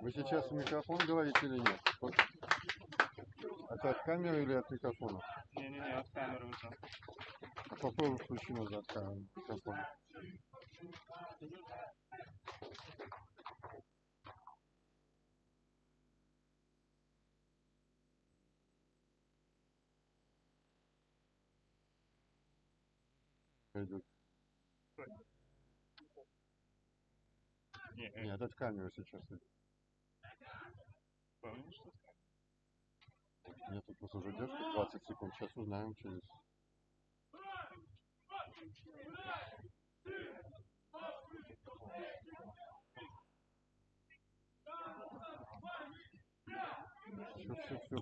Вы сейчас в микрофон говорите или нет? Это от камеры или от микрофона? Не-не-не, от камеры уже. А попробуй включи назад микрофон. Идет. Нет, от камеры сейчас идет. Помнишь, что? Нет, тут просто задержка 20 секунд. Сейчас узнаем через... Все.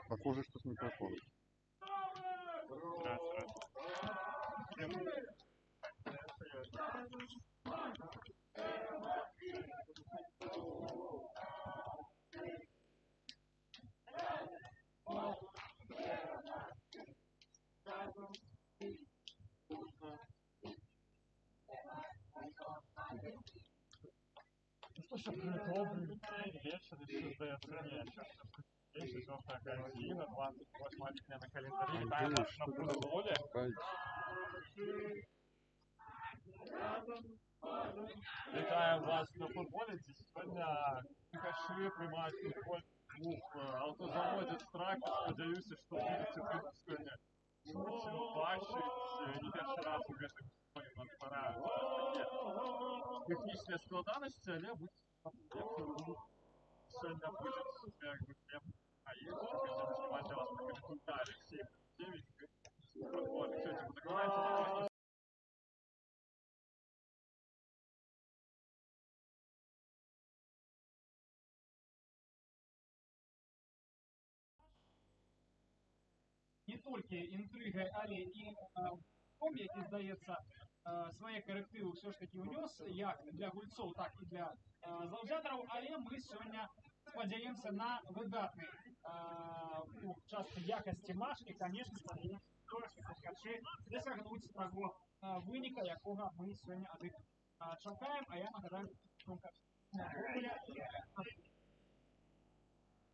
Похоже, что с микрофоном. Слушай, добрый вечер, еще сдается мне. Здесь 4 корзина, 28 дня на календаре. Витаем вас на футболе. Вітаю вас на футболі. Сьогодні Каши приймають футболь в автозаводі «Страки». Сподіваюся, що будете ви сьогодні швидше бачити. Не перший раз у гэтым сезоне нам стараються такі технічні складаності, але будьте сьогодні буде як би прям будемо знімати вас на коментарі. Всі 9 футболі. Кстати, вы закрываете не тільки інтриги, але і Том, який, здається, свої корективи все ж таки внес, як для гульців, так і для завзятерів, але ми сьогодні сподіваємося на видатний часто якості матч і, звісно, сподіваємося, що Каши досягнуть того виніка, якого ми сьогодні від них чекаємо, а я нагадаю, що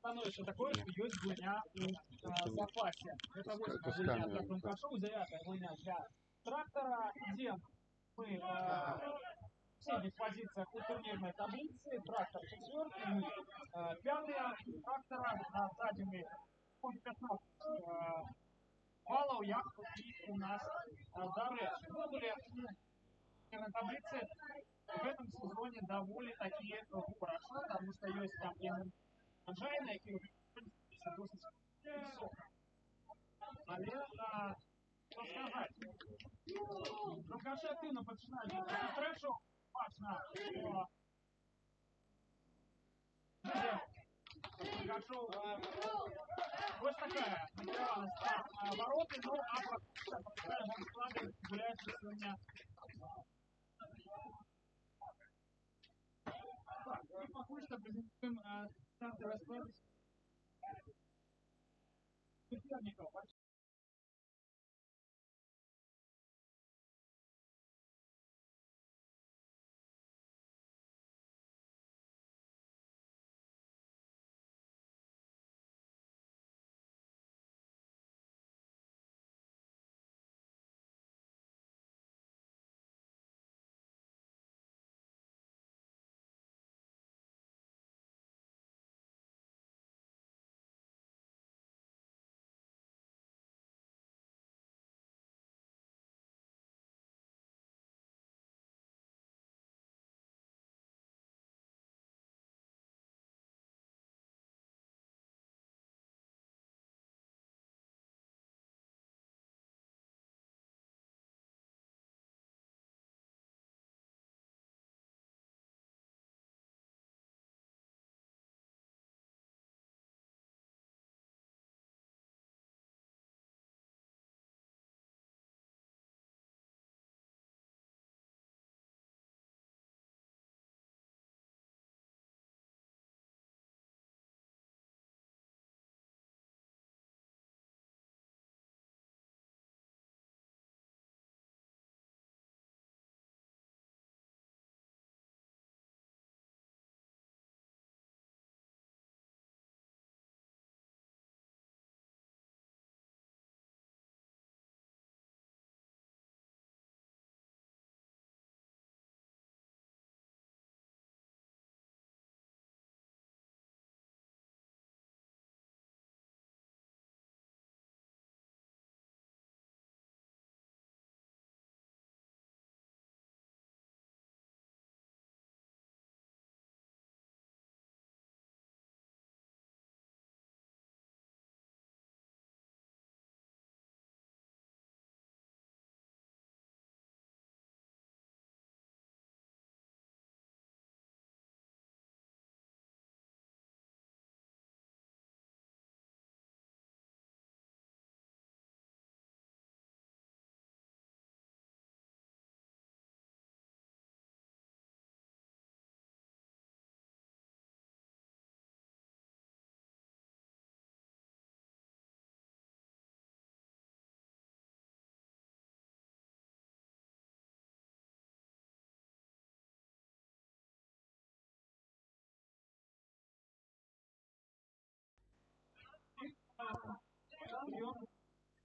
становится такое, что есть гульня в запасе. Это 8 гульня для Крумкашоу, 9 гульня для Трактора, где мы в средних позициях у турнирной таблицы. Трактор 4-й, мы 5-й, Трактора на стадии 15 баллов, як і у нас до речі. Мы были на таблице в этом сезоне довольно такие хорошо, потому что есть там Анжайна, який виходиться досить високо. Але, що сказати, Каши активно починають зустрічу, бачно, Кашов, ось така накриваність на вороти, ну, а по складі гуляється сьогодні. Так, і поки що презентуємо стартовий розклад суперників. он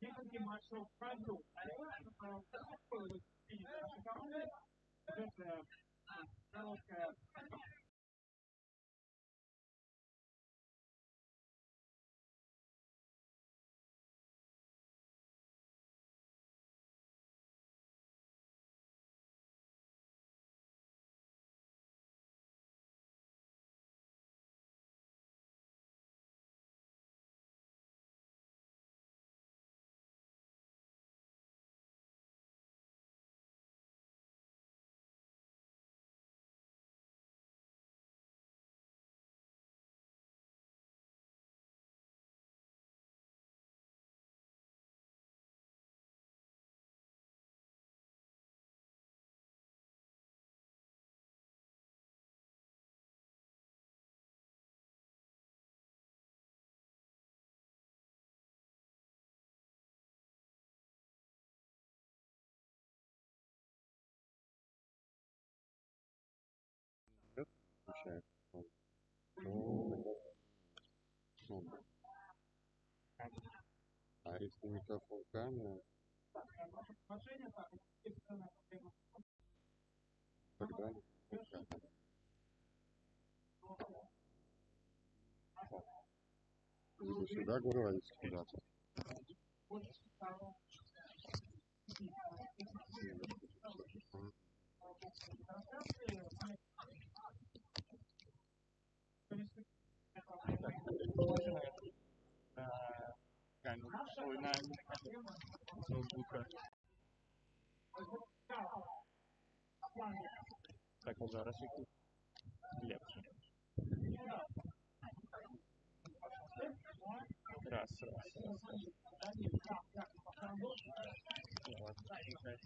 несколько матчей провел. Это короткая Включает. Ну, а если микрофон камера, тогда либо сюда говорить куда-то. Ноутбука. Так, а зараз який легше. Раз. Ну, ладно, нехай.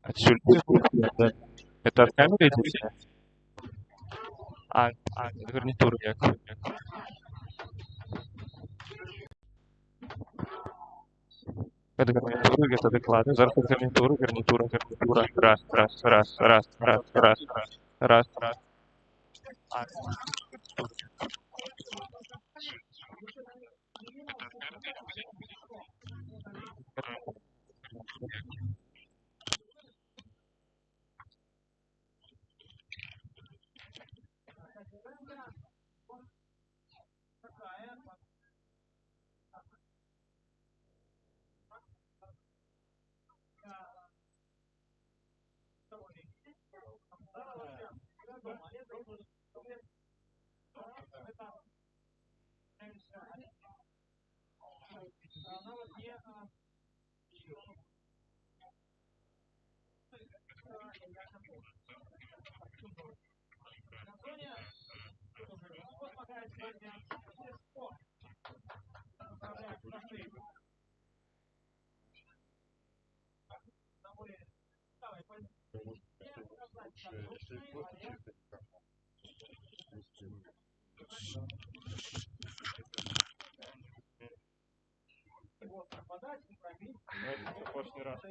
Отсюда звук, да. Это от камеры идет? А, гарнитура як. Это гарнитуру, это доклады, зарфы гарнитуру, гарнитура, гарнитура. Раз, раз, раз, раз, раз, раз, раз, раз. После раз.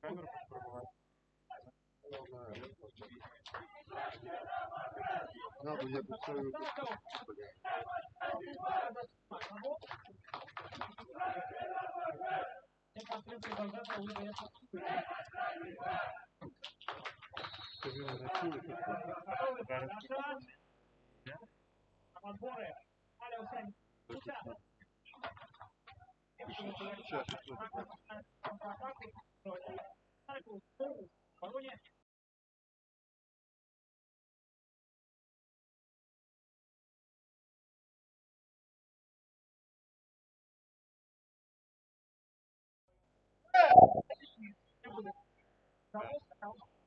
Камеру попробовать. Надо, я бы свою...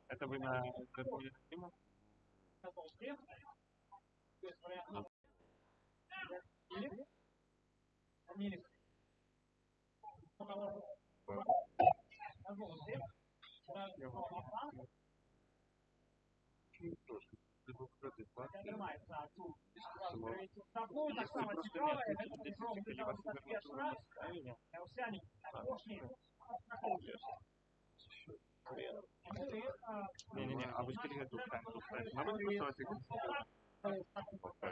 Это вы на Гармоне Стима? Не-не-не, а вы скорее тут ставите. Надо просто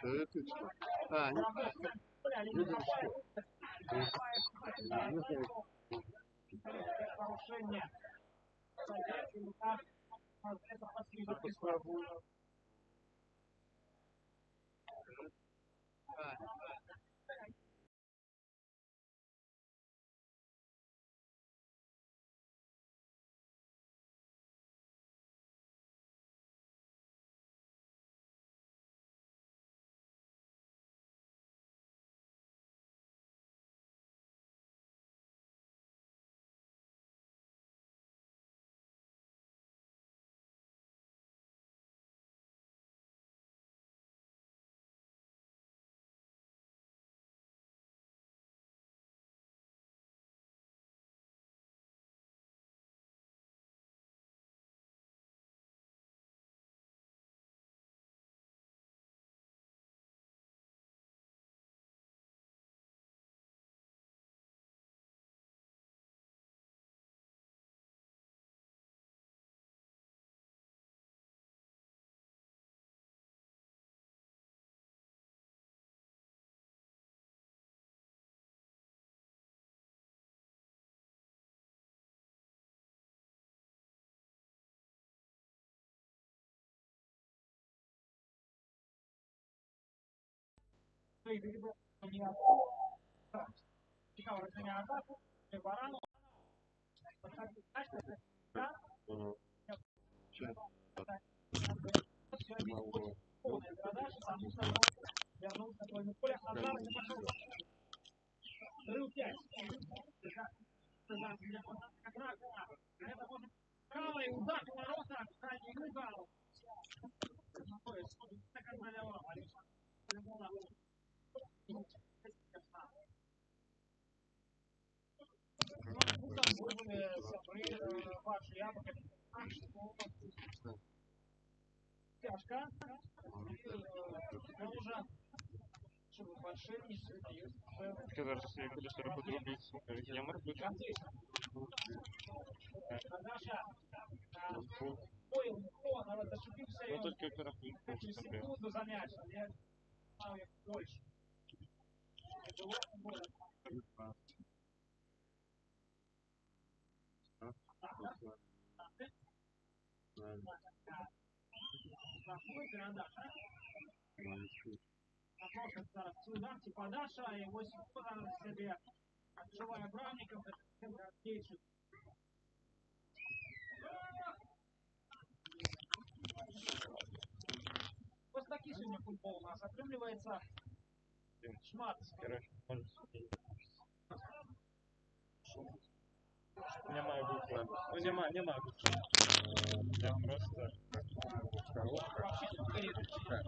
Это ты что? А, не видим, тяжко. Он уже... Что вы большие, не сидите. Таке зараз як буде що робити, слухай, як я мер буде. Наша... Ой, он, але зашибився Ну он. тільки перехід Через собі. секунду занять. Я знаю, як больше. Ударьте подача, и 8 ударов себе. Отживая Бравников, Кейджи. Вот такие сегодня футбол у нас отрывливается. Шмат. Короче, може собі. Немає букви. Ну немає букви. Я просто... Вообще супер.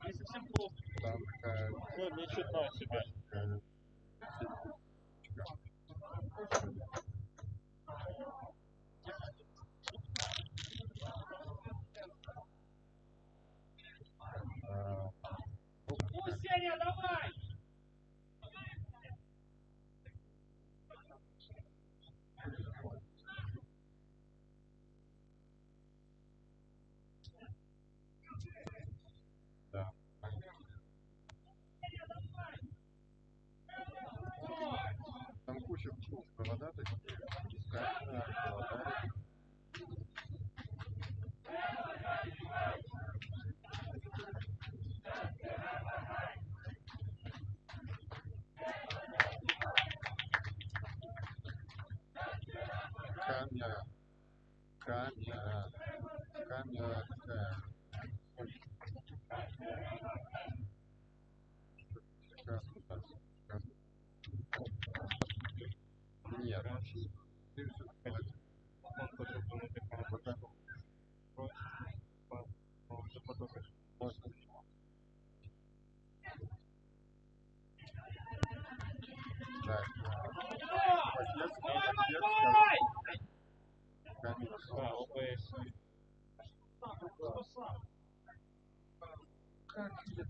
Не совсем плохо. Там такая... Ну, не чутно себя. Ну, Сеня, давай! Да. Там куча провода такие. Камера, провода. Камера такая. Нет, ты все таки Он хоче помити пока може потопити. можно. Так. Давай! Камера. Да, ОБС. Как тебе?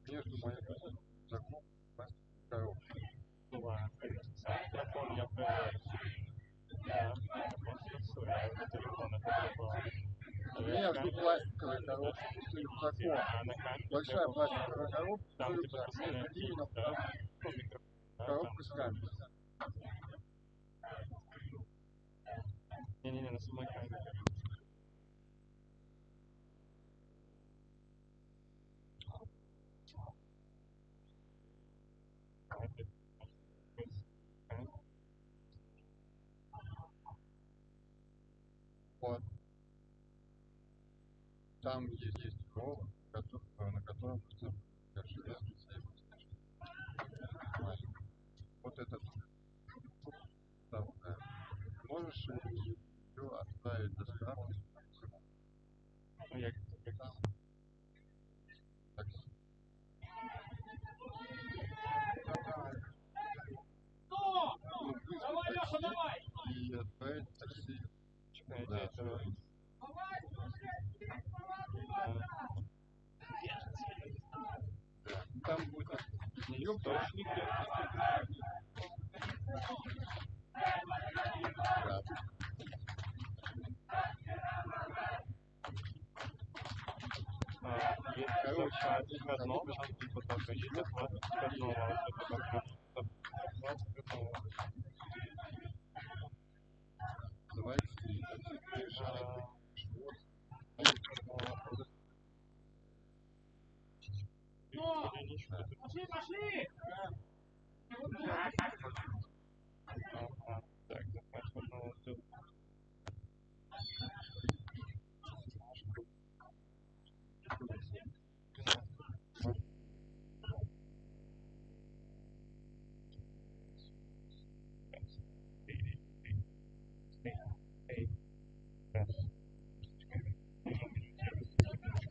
Между моими закон коробки. Була. Я помню, я да, телефона потребовал. Между пластиковой коробкой и закон. А на камере Большая пластиковая коробка, там типа между постоянно именно да, ну, микро, да, коробка с камерой. Не-не-не, на самой камере. Вот. Там есть провод, на котором железный сейф. Вот этот. Там, да. Можешь его отправить до справки? Ну, як Так. Ну! Ну, Давай, вызвать Леша, такси давай! и отправить такси. чекайте, Да, це да. Там будет ее точник. Да. Есть Короче, одно, там типа только есть 21, давайте приезжай. Ну! Пошли, пошли! Так, захват одного тут.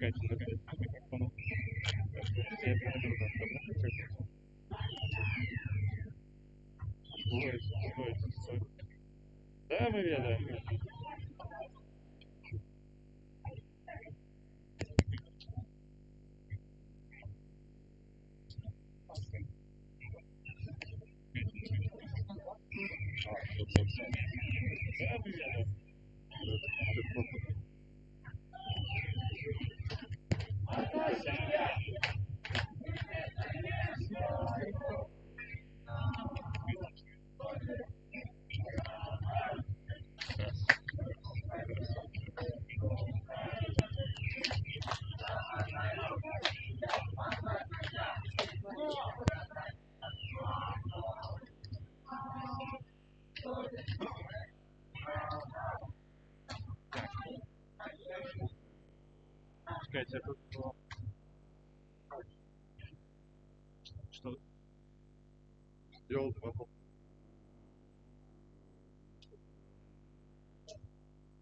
Чекайте, микрофон. Я перейду на добре. Ой. Да, мы ведаем. Да, мы ведаем. Чекайте, а тут что? Сделал два попытки.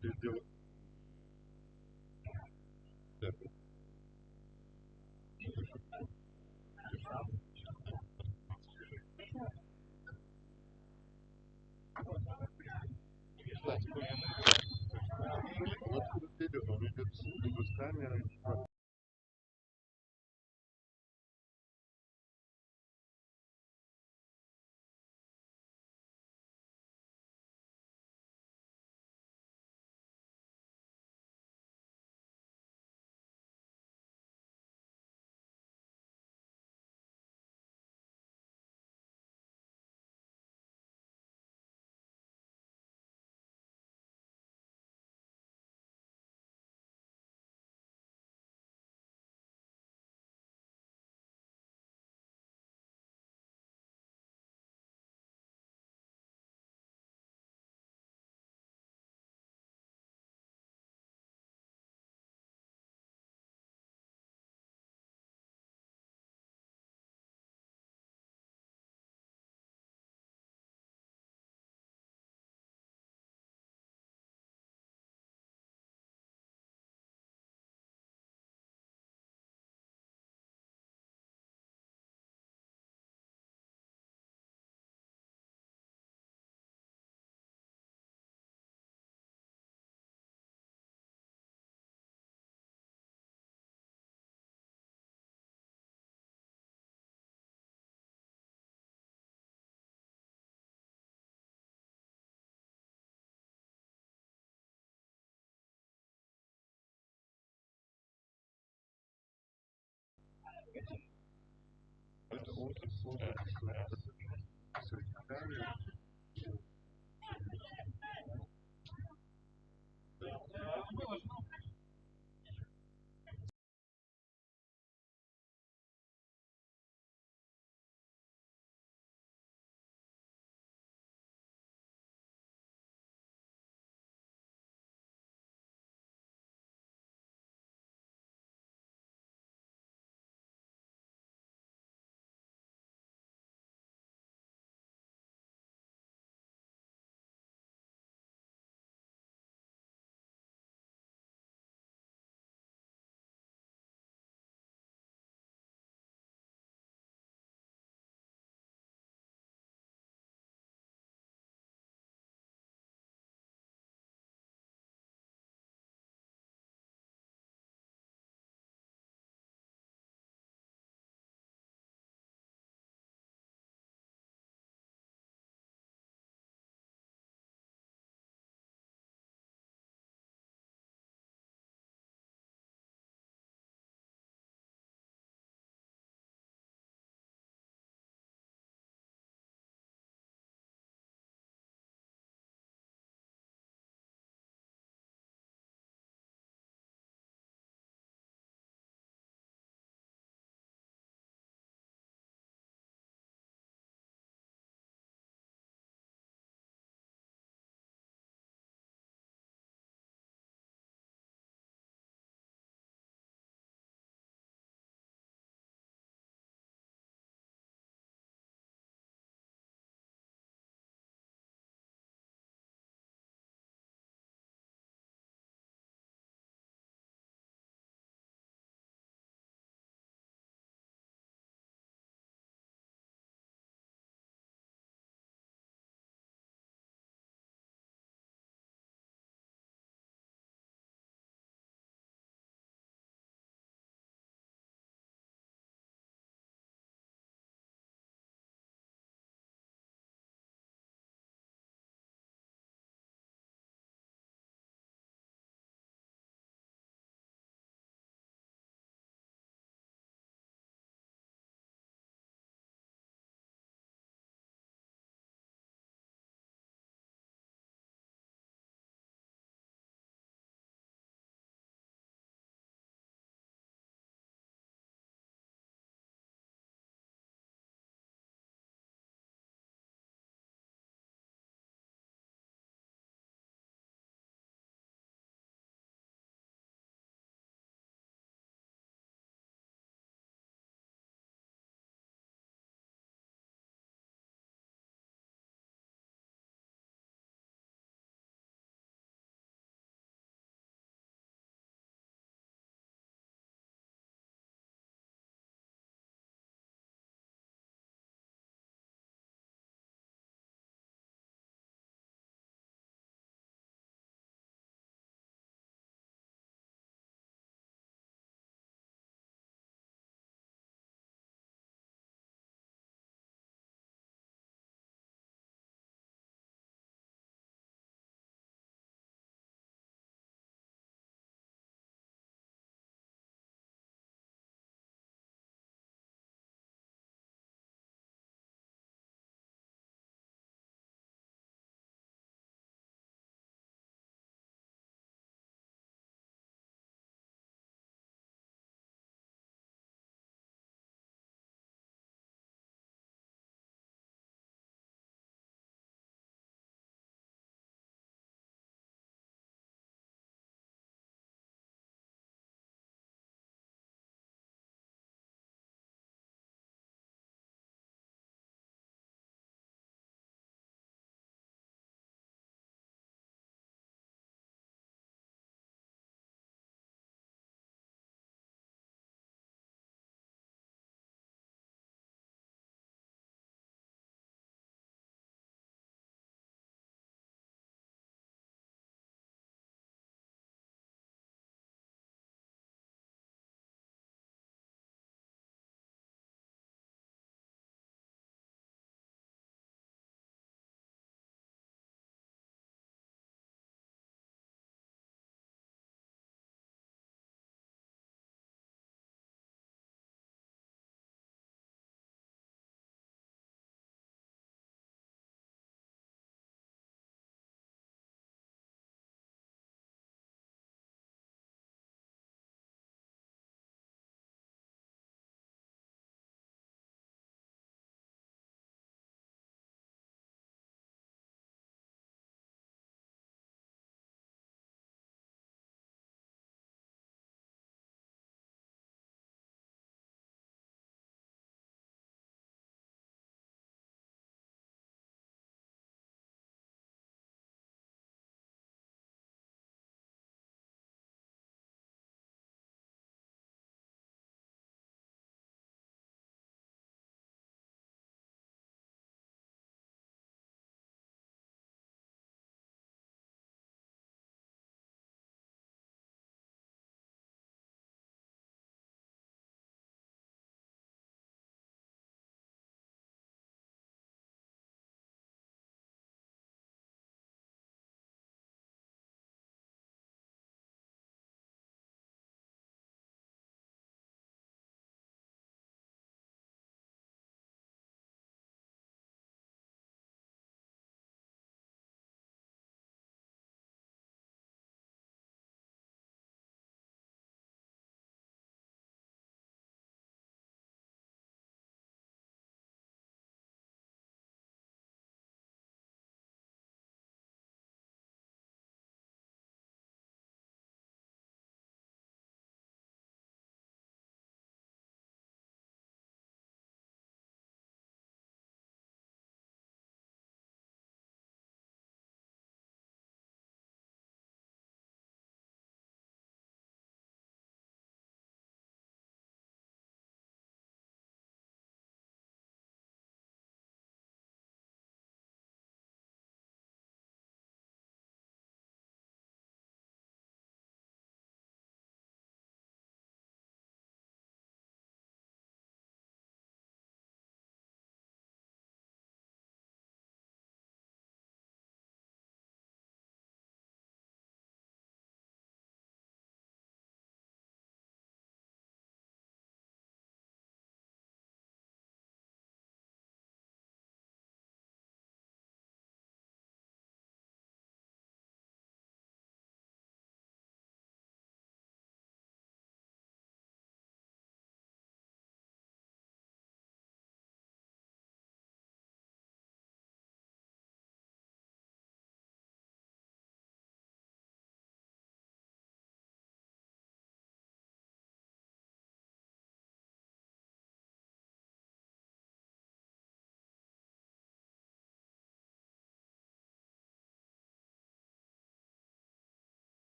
Ты сделал. Да. Вот откуда ты идет, он идет либо с камерой, это очень сложно.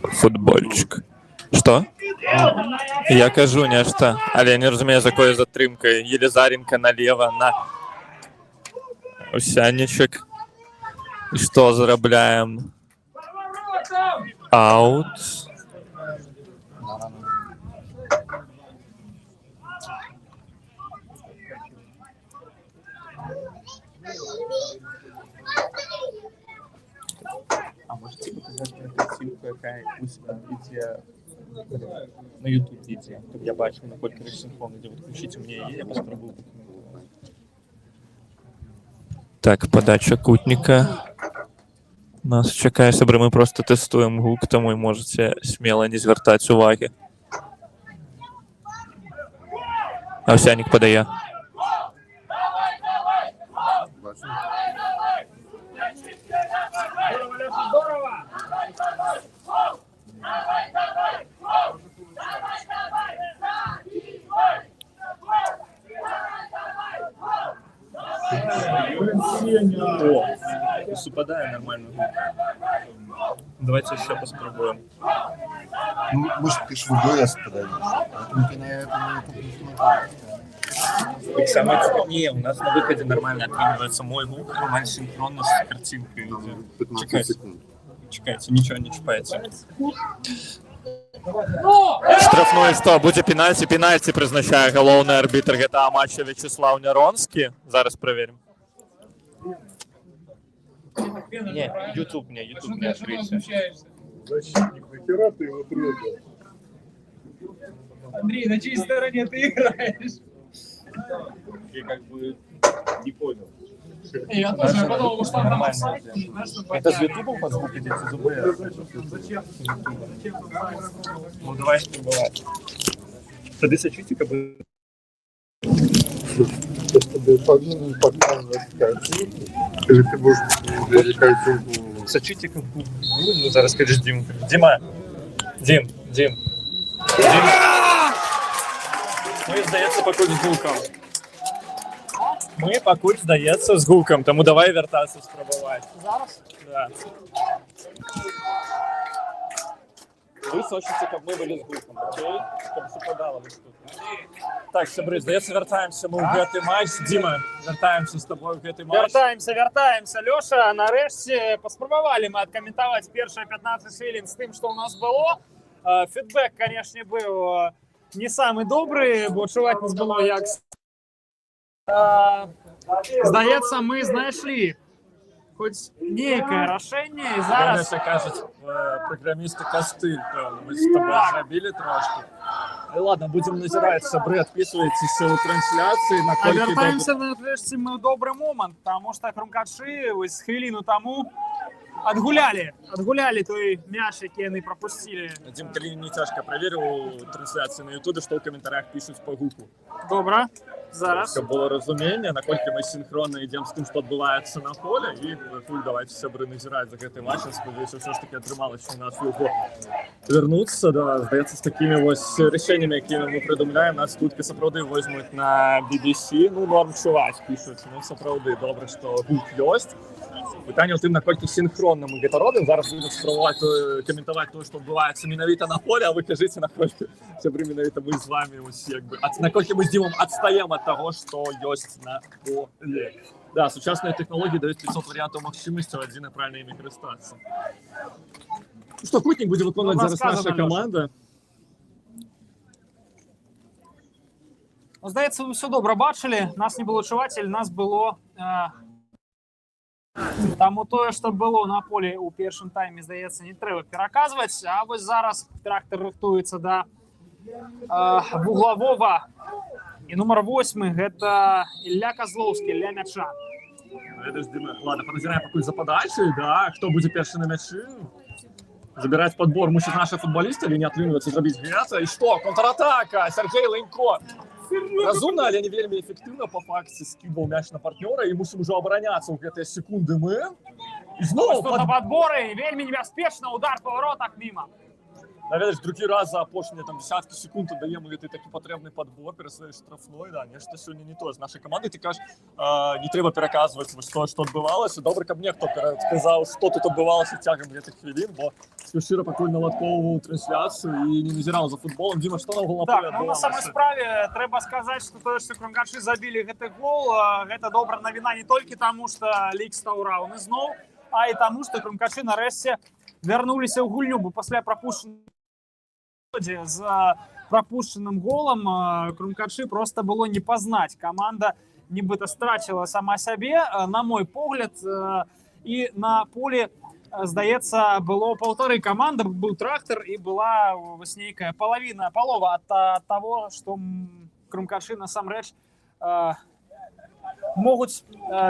Футбольчик. Что? Я кажу нешта, але я не разумею, з якою затримкою. Єлізаренко налево на Овсянничек. І що заробляємо? Аут. А можете показать мне картинку, какая у себя видео на YouTube видео, чтобы я бачил, насколько рассинхрон идет. Включите мне ее, я попробую. Так, подача кутника. Нас чекає себе, ми просто тестуємо гук, тому можете сміло не звертати уваги. Овсянник подає. Бачу. Здорово! О, совпадає нормально. Давайте ще поспробуємо. Ну, может, ты ж в ДС подаешь. Поэтому ты на это не смотришь. Так самое... Не, у нас на выходе нормально отрабатывается мой гук, нормально синхронно с картинкой. Там 15 Чекайте. секунд. Чекайте, ничего не чіпається. Штрафной 100, буде пенальті. Пенальті призначає головний арбітр GTA матча Вячеслав Неронський. Зараз перевіримо. Ні, YouTube не відкрийся. Защитник, нахера ты его трогал? Андрей, на чьей стороне ты играешь? Я как бы не понял. Я тоже подумал, что там офсайд. Это с YouTube под звук идет, с ЗБ. Зачем? Ну давай спробувати. Тоді сочувствика буде. Чтобы помимо показывать картинку, или ты можешь картинку... Сочувствика. Ну зараз скажеш Дім. Діма. Дім. Ми, здається, покуль з гуком. Ми покуль, здається, з гуком, тому давай вертатися спробувати. Зараз? Да. Ви сочите, щоб ми були з гуком, окей? Щоб совпадало ось тут. Так, Сябри, здається, вертаємося ми в гэтый матч. Діма, вертаємося з тобою в гэтый матч. Вертаемся. Лёша, нарешті паспрабавалі мы адкаментаваць першыя 15 хвілін з тым, што ў нас было. Фідбэк, канешне, быў не самы добры, бо чуваць нас было як... Здаецца, мы знайшлі хоць нейкае рашэнне, і зараз... Зараз кажуть, програмісти кастыль, певно. Ми з тобою зробили трошки. І ладно, будемо назирати, Сябри, відписуйтесь у трансляції. А вертаемся нарешті ми ў добры момант, таму што хрумкачы вось хвіліну таму адгулялі той мяч, які яны прапусцілі. Дім, калі не цяжка, праверыў трансляцыі на Ютубе, што ў каментарях пішуць па гуку. Добра, зараз. Каб было разуменне, наколькі мы синхронно ідзем з тым, што адбываецца на поле, і пакуль давайте, Сябры, назіраць за гэты матч. Спадзяюся, ўсё ж таки атрымалася у нас яго вернуцца. Да, здаецца, з такімі вось рашэннямі, якімі мы прыдумляем, нас тут сапраўды возьмуць на BBC. Ну, норм чуваць, пішуць. Ну, сапраўды, добра, што гук ёсць. Пытанне ў тым, наколькі синхронно мы гэта робім. Зараз будем спрабаваць каментаваць тое, што адбываецца менавіта на поле, а вы кажыце, наколькі, Сябры, менавіта мы з вами ось, як бы, наколькі мы з Дімом адстаем ад таго, што ёсць на поле. Да, сучасныя тэхналогіі даюць 500 варыянтаў магчымасцяў, адзін і правільна імі карыстацца. Ну што, кутнік будзе выконваць зараз наша каманда. Здаецца, вы ўсё добра бачылі, нас не было чуваць, але нас было... Таму тое, што было на полі ў першым тайме, здаецца, не трэба пераказваць, а вось зараз трактар рыхтуецца да вуглавога. І нумар 8 гэта Ілля Казлоўскі, Ілля мяча. Это ж, ладно, подозираем пакуль за подачей, да, кто будет перший на мячы. Забирать подбор мусит наши футболисты или не отлыниваться, забить гэта. И что, контратака, Сергей Ленько. Разумно, але не вельмі эффективно по факте скидывал мяч на партнера, и мусим уже обороняться в гэтыя секунды мы. И снова Подборы, вельмі небяспечна, удар по воротах мимо. Ведаеш, другі раз за апошнія там десяткі секунд даем гэты такі патрэбны падбор перад сваёй штрафной, да, нешта сёння не то з нашай камандай. Ты кажаш, не трэба пераказваць вось тое, што адбывалася. Добра, каб мне хто сказаў, што тут адбывалася цягам гэтых хвілін, бо шчыра пакуль наладкоўваў трансляцыю і не назіраў за футболом. Дзіма, што наогул на поле адбывалася? Так, ну на самай справе трэба сказаць, што тое, што крумкачы забілі гэты гол, гэта добра навіна не толькі таму, што лік стаў раўны зноў, а і таму, што крумкачы нарэшце вярнуліся ў гульню, бо пасля з прапушчаным голам крумкачы просто было не пазнаць. Каманда нібыта страціла сама сябе, на мой погляд, і на полі, здаецца, было паўтары каманды, быў трактар і была вось нейкая палова ад таго, што крумкачы насамрэч могуць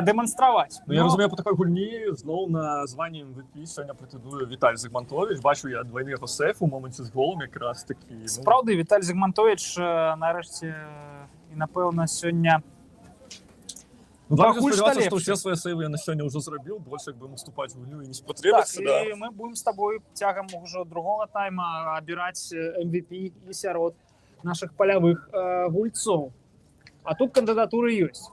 дэманстраваць. Ну, я разумею, по такой гульні зноў на званне MVP сёння прэтэндуе Віталь Зігмантович. Бачу я двойны яго сэйф у моманце з голам якраз такі. Сапраўды, Віталь Зігмантович нарэшце і, напэўна, сёння пакуль спадзявацца, што ўсе свае сэйвы я на сёння ўжо зрабіў, больш як бы уступаць гульню і не спатрэбіцца. Так, і мы будзем з табой цягам ўжо другога тайма абіраць MVP і сярод нашых палявых гульцоў. А тут кандыдатуры ёсць.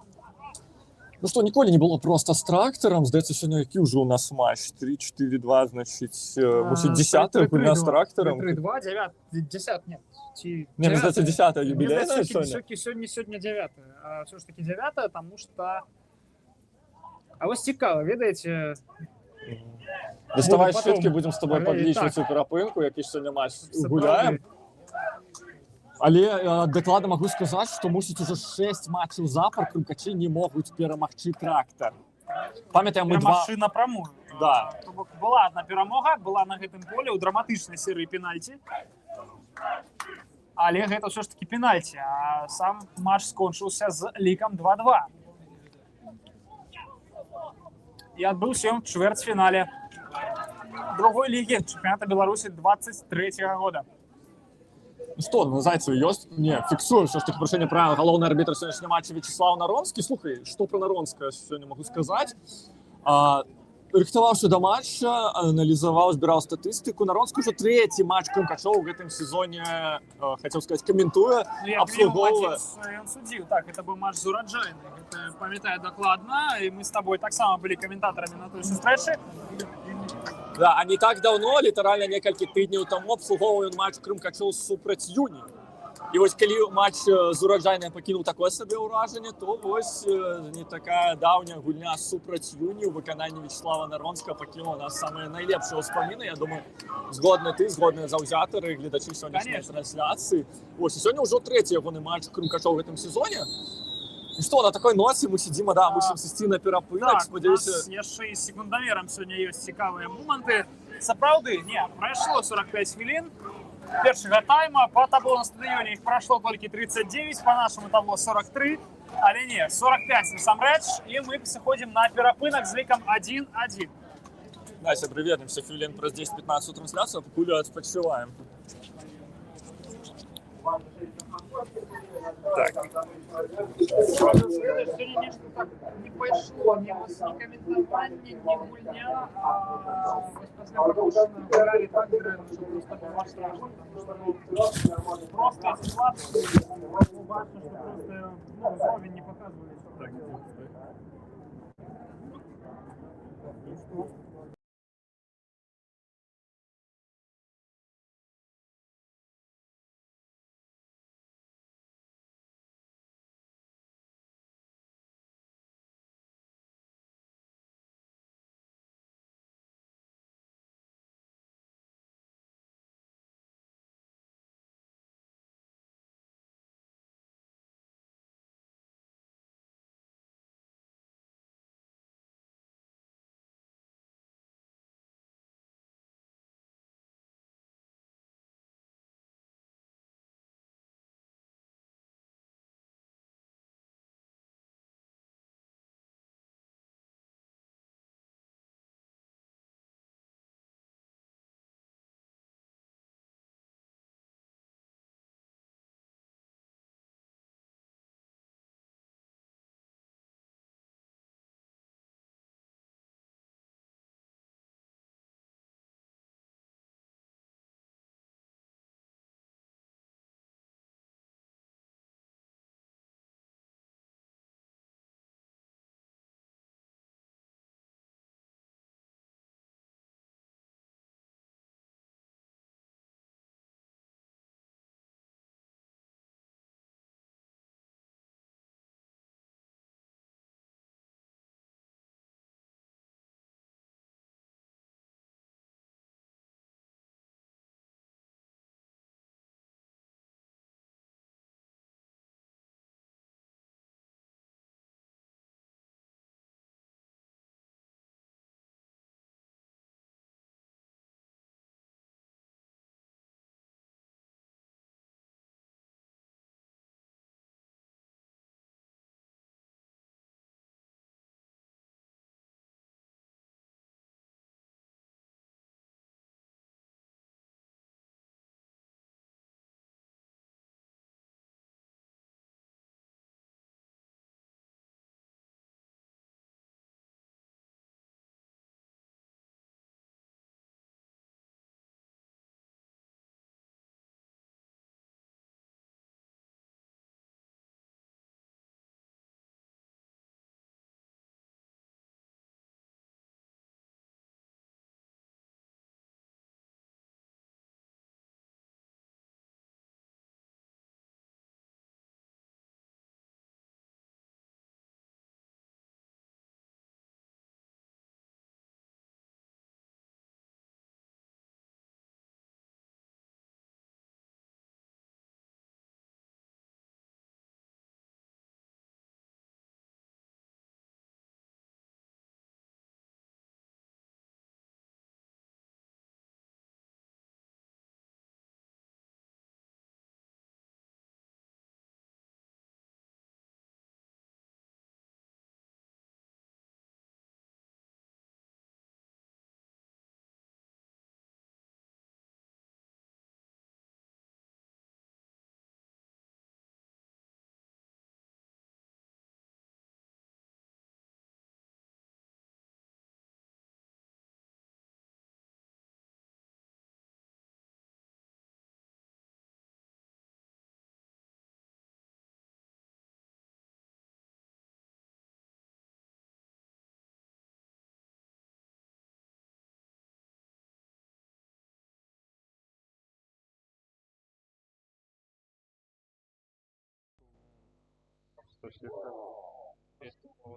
Ну што, ніколі не было проста з трактарам. Здаецца, сёння які ўжо ў нас матч? 3-4-2, значыць, мусіць 10-я гульня з трактарам. 3-2, 10, нет. Не, мне здаецца, 10-я юбілейная сёння. Сёння 9-я, а ўсё ж такі 9-я, таму што... А вось цікава, ведаеце... Даставай швидкі, будзем з тобой падлічваць у перапынку, які сёння матч гуляем. Але дакладна магу сказаць, што мусіць ужо 6 матчаў запар крумкачы не могуць перамагчы трактар. Памятаем, мы перамагчы напрамую. Да. Была адна перамога, была на гэтым поле ў драматычнай серыі пенальці. Але гэта ўсё ж такі пенальці, а сам матч скончыўся з лікам 2-2. І адбыўся ён у чвэрцьфінале другой лігі чэмпіяната Беларусі 23-го года. Ну што, на Зайцеве ёсць? Не, фіксуем, що ж таки парушэнне правил. Галоўны арбітр сённяшняга матча Вячеслав Наронскі. Слухай, што пра Наронскага сёння магу сказаць? Рыхтаваўся да матча, аналізаваў, збіраў статыстыку. Наронскі ўжо трэці матч крумкачоў у гэтым сезоне, хацеў сказаць, каментуе, абслугоўвае. Ён судзіў, так, гэта быў матч з Ураджайнай. Гэта памятаю дакладна, і мы з табой таксама былі каментатарамі на той сустрэчы. Да, а не так давно, літаральна некалькі тыдняў таму абслугоўваў матч крумкачоў супраць Юні. І вось калі матч з Ураджайнай пакінуў такое сабе ўражанне, то вось не такая даўняя гульня супраць Юні ў выкананні Вячеслава Наронскага пакінула нас самыя найлепшыя ўспаміны. Я думаю, згодны ты, згодныя заўзятары, гледачы сённяшняй трансляцыі. Вось, і сёння ўжо трэці ягоны матч крумкачоў у гэтым сезоне. І што, на такой ноце мы сидзім, да, мусім сысці на перапынак, спадзяюся. Так, у нас яшчэ і з секундамерам сёння ёсць цікавыя моманты. Сапраўды, не, прайшло 45 хвілін першага тайма, па табло на стадыёне іх прайшло толькі 39, па нашаму табло 43, але не, 45 насамрэч, і мы сыходзім на перапынак з лікам 1-1. Да, сябры, вернемся хвілін праз 10-15 у трансляцыю, а пакуль адпачываем. Так. Сегодня нечто так не пошло, ни комментование, ни гульня, а после пропущенного играли так, что просто было страшно, потому что просто ситуация, важно, что просто уровень не показывали.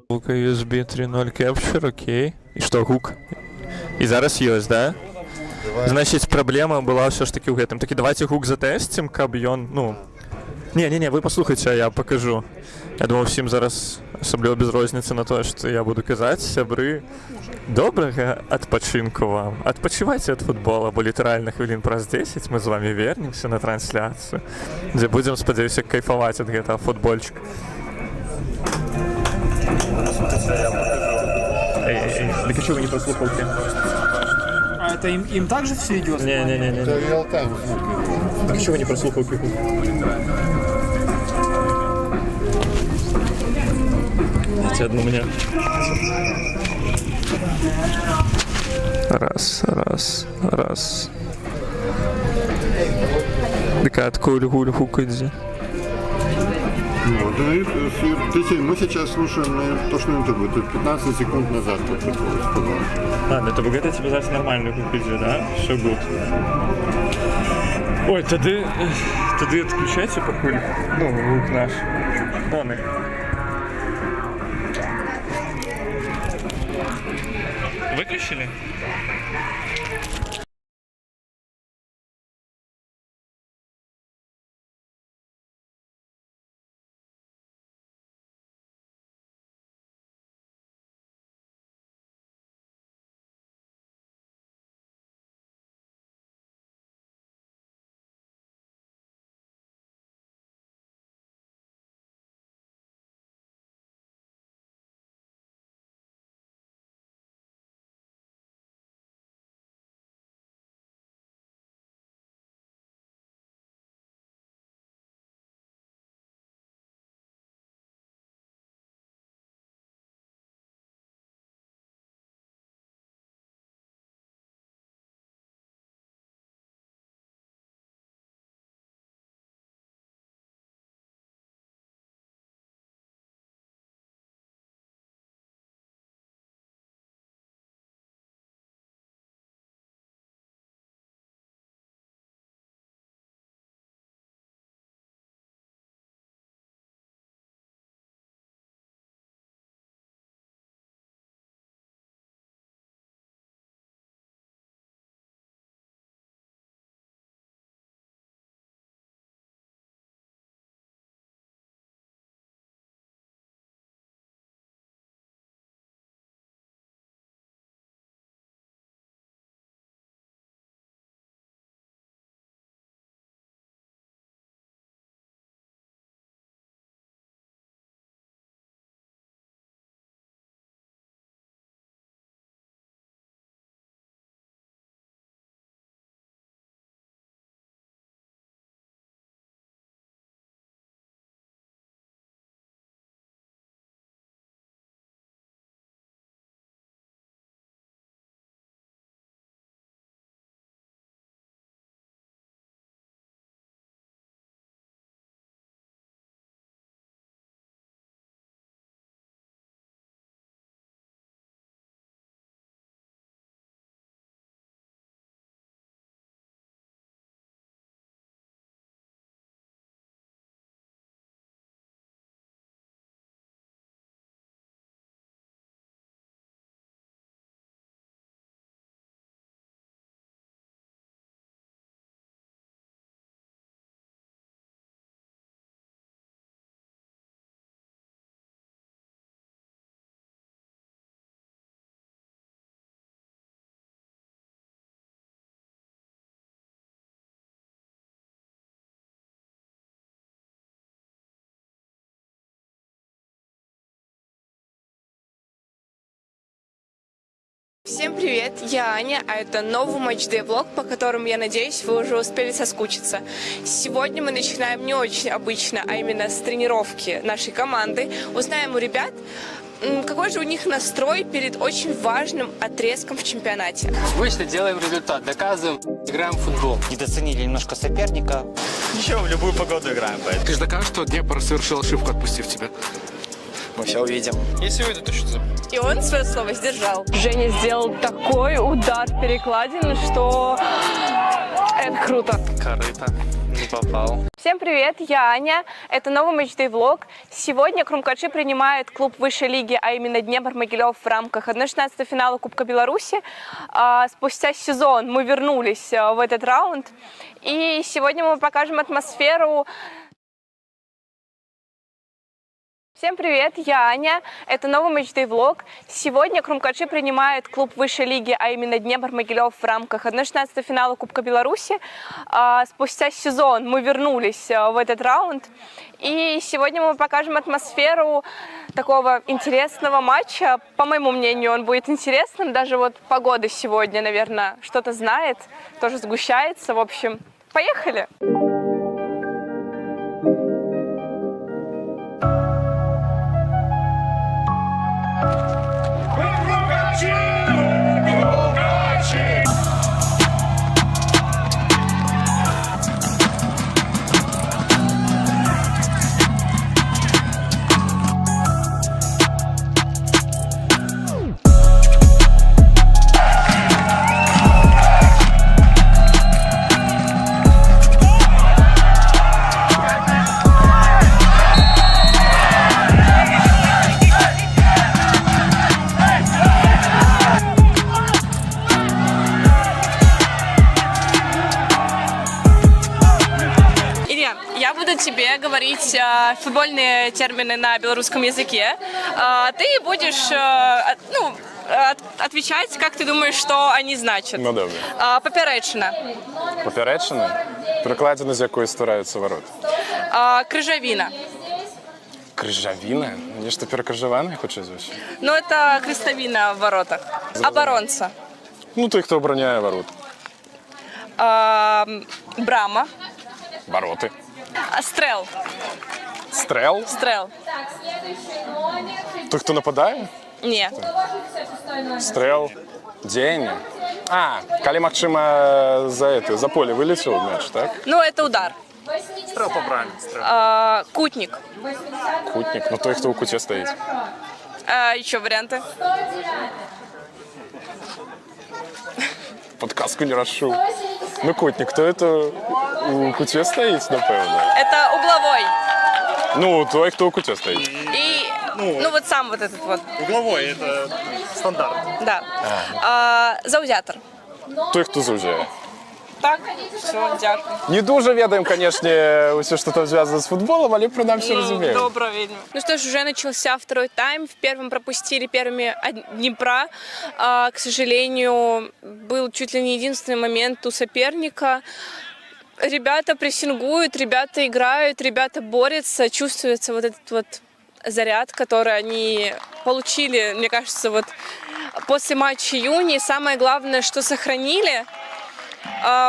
Звука USB 3.0 Capture, окей. І што, гук? І зараз ёсць, да? Значыць, праблема была ўсё ж такі ў гэтым. Такі давайте гук затэсцім, каб ён, ну... Не, вы паслухайце, я пакажу. Я думаю, всім зараз асабліва без розніцы на тое, што я буду казаць, сябры. Добрага адпачынку вам. Адпачывайце ад футбола, бо літаральна хвілін праз 10 мы з вами вернемся на трансляцыю, дзе будзем, спадзяюся, кайфаваць ад гэтага футбольчыка. Эй, чего вы не прослушайте? А это им также все идет? Не. Это реал-тайм звук. Так чего вы не прослушайте? Дайте одну мне. Раз. Такая откуда хукать. Ну, мы сейчас слушаем то, что на ютубе. Тут 15 секунд назад вот такое сказал. Ладно, это будет тебе зараз нормальную хукать, да? Все good. Ой, тогда отключайте покуль. Ну, лук наш. Вон их. Выключили? Всем привет, я Аня, а это новый матчдей-влог, по которому, я надеюсь, вы уже успели соскучиться. Сегодня мы начинаем не очень обычно, а именно с тренировки нашей команды. Узнаем у ребят, какой же у них настрой перед очень важным отрезком в чемпионате. Обычно делаем результат, доказываем, играем в футбол. Недооценили немножко соперника. Ничего, в любую погоду играем. Поэтому. Ты же докажешь, что Днепр совершил ошибку, отпустив тебя? Мы все увидим. Если выйдут, то что за... И он свое слово сдержал. Женя сделал такой удар перекладины, что это круто. Корыто. попал. Всем привет, я Аня, это новый матчдей влог. Сегодня Крумкачи принимает клуб высшей лиги, а именно Днепр Могилев в рамках 1/16 финала Кубка Беларуси. Спустя сезон мы вернулись в этот раунд, и сегодня мы покажем атмосферу. Всем привет, я Аня, это новый матчдей влог. Сегодня Крумкачи принимает клуб высшей лиги, а именно Днепр Могилев в рамках 1/16 финала Кубка Беларуси. Спустя сезон мы вернулись в этот раунд, и сегодня мы покажем атмосферу такого интересного матча. По моему мнению, он будет интересным, даже вот погода сегодня, наверное, что-то знает, тоже сгущается, в общем, поехали! Я буду тебе говорить футбольные термины на белорусском языке. Ты будешь отвечать, как ты думаешь, что они значат. Ну добре. Поперечина. Поперечина? Перекладина, з якої стираються ворота. Крижавина. Крижавіна? Мені ж тепер крижавани хоче звучати. Ну, это крестовина в воротах. Оборонца. Ну, той, хто обороняє ворота. Брама. Вороти. Стрел. Стрел? Стрел. Той, хто нападає? Ні. Стрел. День. Калі, магчыма, за поле вылетел мяч, так? Ну, это удар. Стрел по брамі. Кутник. Кутник. Ну, той, хто у куте стоїть. Еще варианты. Подказку не расшу. Ну, кутник, то это у куте стоїть, напевно. Это угловой. Ну, той, хто у куте стоїть. И, ну вот сам вот этот вот. Угловой – это стандарт. Да. Заузятор. Той, хто зужає. Так, все, дякую. Не дуже ведаем, конечно, все, что там связано с футболом, але принаймні разумеем. Добро, видно. Ну что ж, уже начался второй тайм. В первом пропустили первыми от Днепра. К сожалению, был чуть ли не единственный момент у соперника. Ребята прессингуют, ребята играют, ребята борются. Чувствуется вот этот вот заряд, который они получили, мне кажется, вот после матча июня. И самое главное, что сохранили.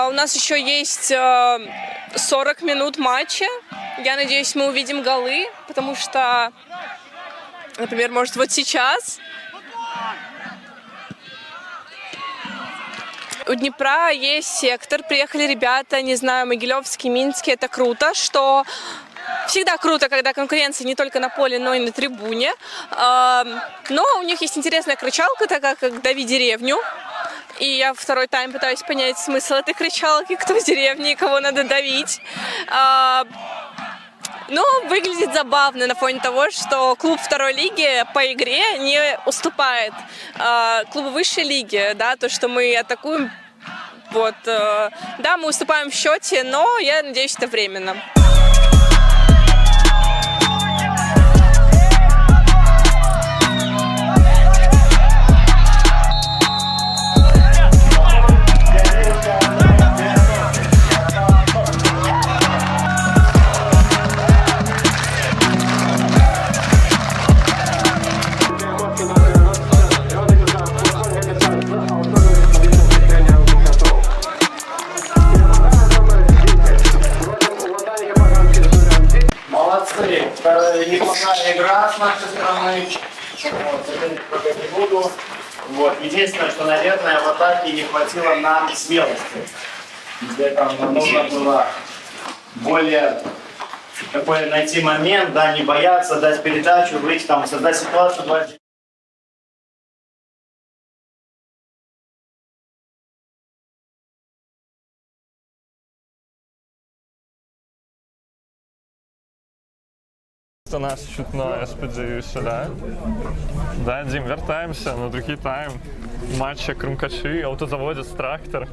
У нас еще есть 40 минут матча. Я надеюсь, мы увидим голы, потому что, например, может, вот сейчас у Днепра есть сектор, приехали ребята, не знаю, Могилевский, Минский, это круто, что всегда круто, когда конкуренция не только на поле, но и на трибуне. Но у них есть интересная кричалка, такая как «Дави деревню». И я второй тайм пытаюсь понять смысл этой кричалки, кто в деревне и кого надо давить. Ну, выглядит забавно на фоне того, что клуб второй лиги по игре не уступает клубу высшей лиги, да, то, что мы атакуем, вот, да, мы уступаем в счете, но я надеюсь, это временно. Неплохая игра с нашей стороны. Вот, не буду. Вот. Единственное, что, наверное, в атаке не хватило нам смелости. Где-то нужно было более найти момент, да, не бояться, дать передачу, выйти там, создать ситуацию. Це нас чутно, я сподіваюся, да? Да, Дім, вертаємося на другий тайм матча Крумкачі, автозаводець «Трактор».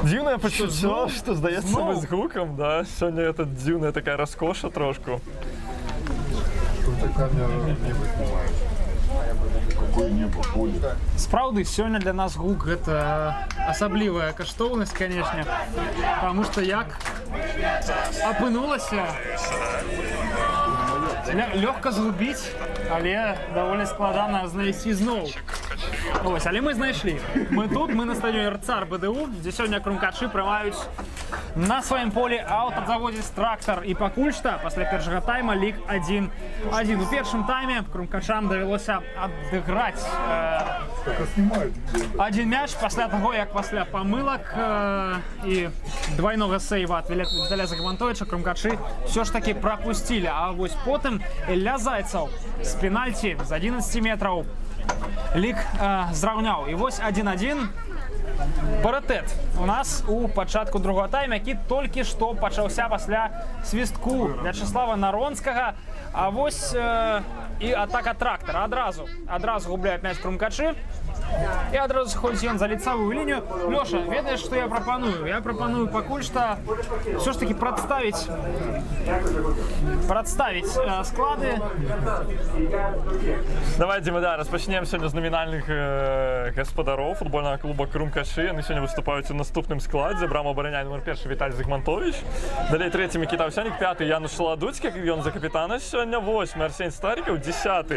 Дивне почуття, що здається ми з гуком, да? Сьогодні це дивна така розкоша трошку. Тут камера небо знімає. Какое небо, поле. Справді, сьогодні для нас гук – це особлива коштовність, звісно, тому що як опинулося, легко згубити, але доволі складно знайти знову. Ось, але ми знайшли. Ми тут, ми на стадіоні РЦАР БДУ, де сьогодні Крумкачі приймають на своєму полі автозаводець «Трактор». І поки що, після першого тайму, лік 1-1. У першому таймі Крумкачам довелося відіграти один м'яч після того, як після помилок і двойного сейва від Віталія Загмантовича Крумкачі все ж таки пропустили. А ось потім Ілля Зайцев з пенальті з 11 метрів лік зрівняв. І ось 1-1. Паритет у нас у початку другого тайму, який тільки що почався після свистку В'ячеслава Наронського. А ось і атака «Трактора». Одразу губляють м'яч Крумкачі. І одразу заходить ён за лицевую линию. Леша, ведаешь, что я пропоную? Я пропоную поки что все ж таки представить склады. Давайте ми розпочнемо сьогодні з номінальних господарів футбольного клубу Крумкачі. Вони сьогодні виступають у наступному складі. Браму обороняє номер 1 Віталій Загмантович. Далі 3 Микита Овсянник, 5 Януш Ладуцький, він за капітана сьогодні, 8 Арсеній Стариков, 10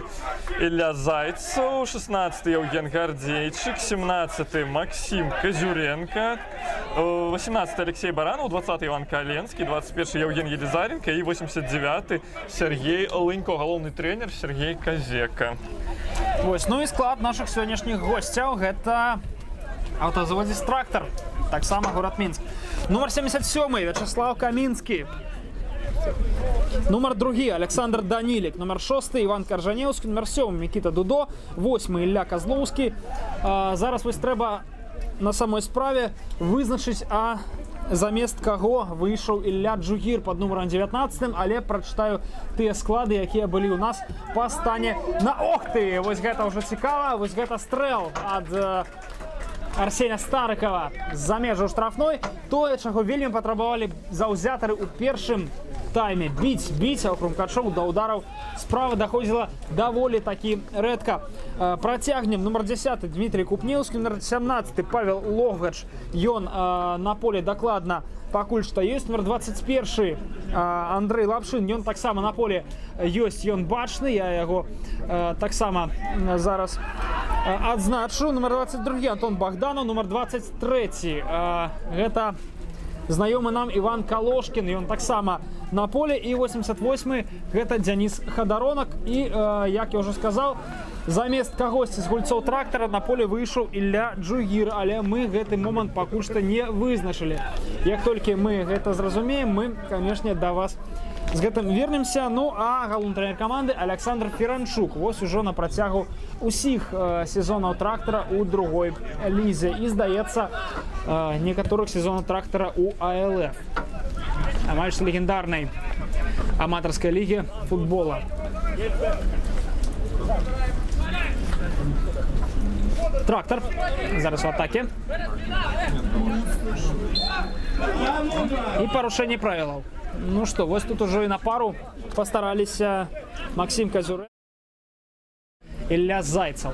Ілля Зайцев, 16 Євген Гордейчик, 17 Максим Козюренко, 18 Алексей Баранов, 20 Іван Коленський, 21 Євген Єлизаренко і 89 Сергій Оленько, головний тренер Сергій Козека. Ось, ну і склад наших сьогоднішніх гостів – це автозаводець «Трактор», так само город Мінськ. Номер 77 В'ячеслав Камінський. Номер 2 Олександр Данілік. Номер 6 Іван Коржаневський. Номер 7 Микита Дудо. 8 Ілля Козловський. Зараз ось треба на самій справі визначити, замість кого вийшов Ілля Джугір під номером 19, але прочитаю ті склади, які були у нас по стані на Охти. Ось гэта вже цікаво, ось гэта стрел від Арсеня Старикова з-за межу штрафной. Тое, чого вельмі патрабавалі заўзятары у першым тайме. Бить, а у Крумкачоў до ударов справа доходило довольно таки редко. Протягнем. Номер 10 Дмитрий Купневский, номер 17 Павел Логач. Ён на поле докладно покуль что есть. Номер 21 Андрей Лапшин. Ён так само на поле есть. Ён бачный. Я его так само зараз отзначу. Номер 22 Антон Богданов. Номер 23 это знайомы нам Іван Калошкін, ён так само на поле. І 88-й гэта Дзяніс Хадаронак. І, як я уже сказал, замест кагосьці з гульцоў «Трактора» на поле выйшаў Ілля Джугір, але мы гэты момант пакуль што не вызначылі. Як толькі мы гэта зразумеем, мы, канешне, да вас з гэтым вернемся. Ну, а галоўны трэнер каманды Александр Феранчук. Вось ужо на працягу усіх сезонаў «Трактора» у другой лізе. І, здаецца, некаторых сезонаў «Трактора» у АЛФ. Амаль што легендарнай аматарскай лігі футбола. «Трактор» зараз в атаке. І парушэнне правілаў. Ну что, вот тут уже и на пару постарались Максим Козюренко, Ілля Зайцев.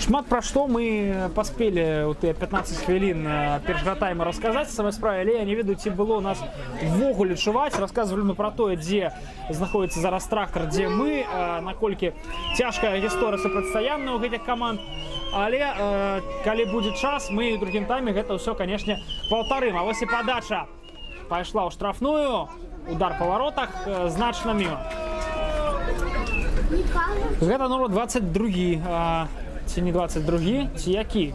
Шмат про что мы поспели у 15 хвилин першага тайма рассказать самой справе, але я не ведаю, ці было у нас ввогуле чуваць. Рассказывали мы про то, где находится зараз «Трактор», где мы, наколькі цяжкая гісторыя супрацьстаянна ў гэтых каманд. Але калі будзе час, мы ў другім тайме гэта ўсё, канешне, паўтарым. А вось і падача пайшла ў штрафную, удар па воротах, значна міма. Гэта номер 22, ці не 22, ці які?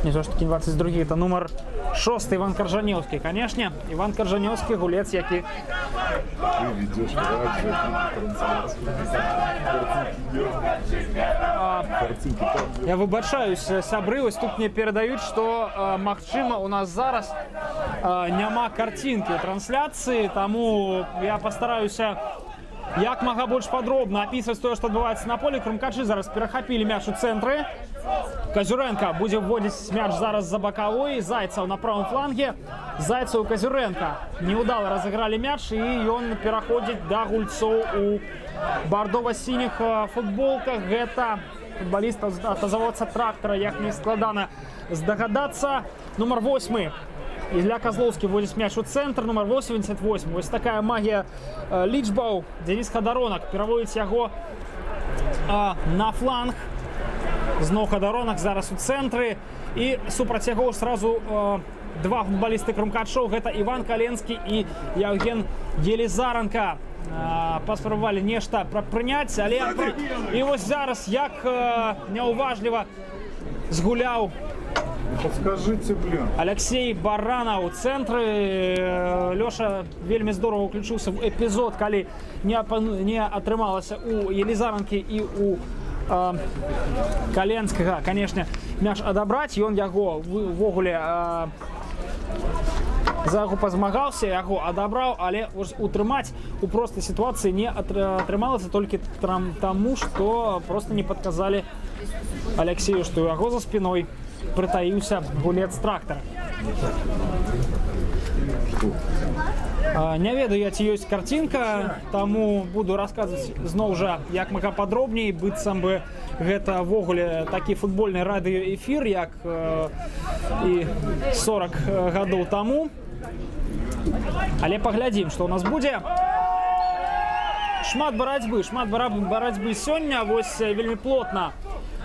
Не то, что 22, это номер 6 Іван Коржаневский, конечно. Іван Коржаневский, гулец, які... Я выбачаюсь, сябры, ось тут мне передают, что, магчыма, у нас зараз няма картинки трансляции, тому я постараюся як мага больш падробна апісваць тое, што адбываецца на полі. Крумкачы зараз перахапілі мяч у цэнтры. Казюренко будзе вводзіць мяч зараз за бакавой. Зайцаў на правым фланге. Зайцаў і Казюренко неудала разыгралі мяч, і ён пераходзіць да гульцоў у бардова-сініх футболках. Гэта футболіст автозаводца «Трактара», як не складана здагадацца. Нумар 8. Ілля Козловскі вводзіць мяч у цэнтр, нумар 88. Вось такая магія лічбаў. Денис Хадаронак пераводіць яго на фланг. Зноў Хадаронак зараз у цэнтры. І супраць яго сразу два футболісты Крумкачоў. Гэта Іван Каленскі і Яўген Елізаранка. Паспрабавалі нешта прыняць, але і вось зараз як няўважліва згуляў Подскажите, блин. Алексей Баранаў у цэнтры. Лёша вельмі здорава ўключыўся в эпізод, калі не атрымалася у Елізаранкі і у Каленскага, канешне, мяч адабраць. Ён яго ввогуле за яго пазмагаўся, яго адабраў, але утрымаць у простай сітуацыі не атрымалася толькі таму, што просто не падказалі Алексею, што у яго за спіной прытаіўся гулец «Трактара». Не ведаю, ці ёсць карцінка, таму буду расказваць зноў жа як мага падробней, быццам бы гэта ввогуле такі футбольны радыёэфір, як і 40 гадоў таму. Але паглядзім, што ў нас будзе. Шмат барацьбы сёння, вось вельмі плотна.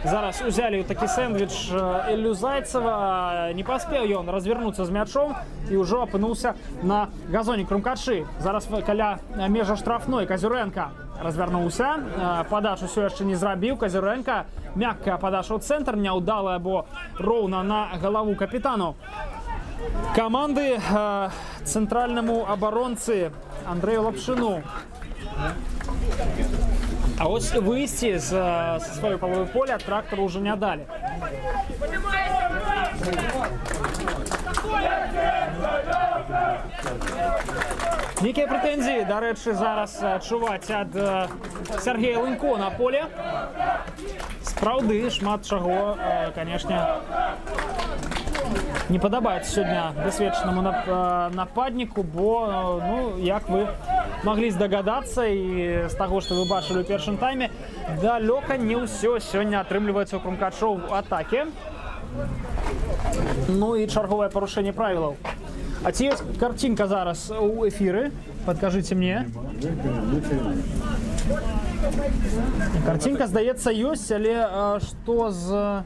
Зараз узялі такі сэндвіч Іллю Зайцева. Не паспеў ён развернуцца з мячом і ўжо апынуўся на газоне. Крумкачы зараз каля межа штрафной. Казюренко развярнуўся. Падачу ўсё яшчэ не зрабіў. Казюренко. Мяккая падача ў цэнтр, няўдалая, бо роўна на галаву капітану каманды, цэнтральнаму абаронцы Андрэю Лапшыну. А вось выйсці са сваёй паловы поля «Трактару» ўжо не далі. Нейкія прэтэнзіі, дарэчы, зараз чуваць ад Сергея Лынько на поле. Сапраўды, шмат чаго, канешне, не падабаецца сёння дасведчанаму нападніку, бо, ну, як вы маглі здагадацца і з таго, што вы бачылі ў першым тайме, далёка не ўсё сёння атрымліваецца ў Крумкачоў у атаке. Ну і чарговае парушэнне правілаў. А ці ёсць карцінка зараз у эфіры? Падкажыце мне. Карцінка, здаецца, ёсць, але што з...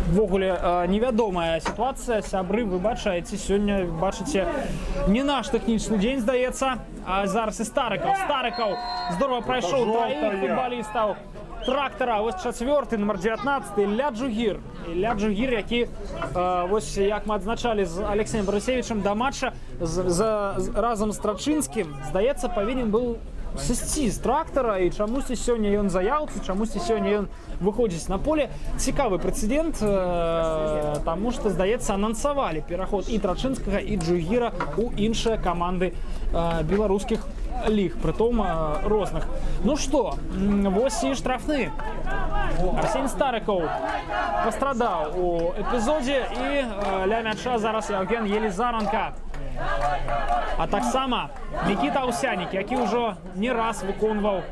Ввогуле невядомая сітуацыя. Сябры, вы бачаеце, сёння бачыце не наш тэхнічны дзень, здаецца. А зараз і Старыкаў здорова прайшоў траіх футбалістаў «Трактара». Вось чацвёрты, нумар 19, Ілля Джугір, які, вось як мы адзначалі з Алексеем Барысевічам да матча разам з Трачынскім, здаецца, павінен быў сысці з «Трактара», і чамусьці сёння ён заяўцы, чамусьці сёння ён выходзіць на поле. Цікавы прэцэдэнт, таму што, здаецца, анансавалі пераход і Трачынскага, і Джугіра ў іншыя каманды беларускіх ліг, прытом розных. Ну што, вось і штрафны. Арсень Старыкаў пастрадаў у эпізодзе, і ля мяча зараз Яўген Елізаранка. А таксама Мікіта Аўсянік, які ўжо не раз выконваў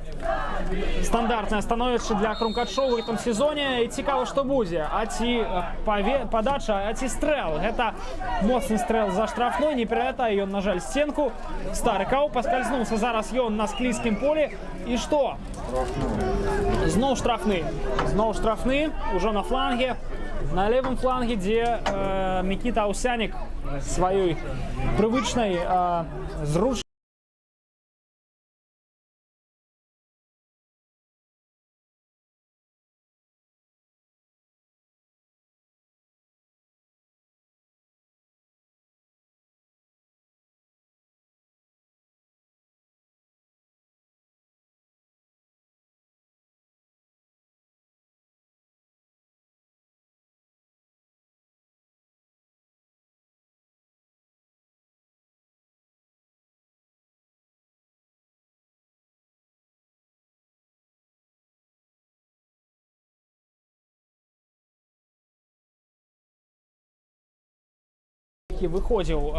стандартнае становішча для Крумкачоў у гэтым сезоне. І цікава, што будзе. А ці падача, а ці стрэл. Гэта моцны стрэл за штрафной, не пералятае ён, на жаль, сценку. Старыкаў паскальзнуўся зараз ён на склізкім полі. І што? Зноў штрафны, ўжо на фланге. На левым фланге, дзе Мікіта Аўсянік сваёй прывычнай зручнай Даволі виходив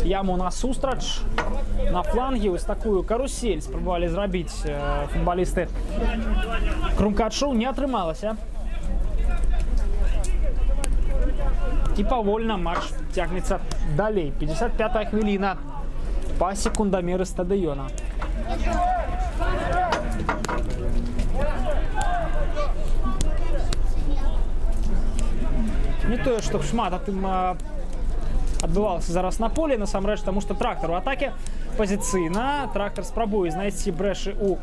яму насустрач на флангі. Ось таку карусель спробували зробити футболісти Крумкачу. Не атрымалася. І павольна матч цягнецца далей. 55-я хвіліна па секундамеры стадыёна. Не тое, што шмат адбывалася зараз на полі, насамрэч, таму што трактар у атаке пазіцыйна. Трактар спрабуе знайсці брэшы ў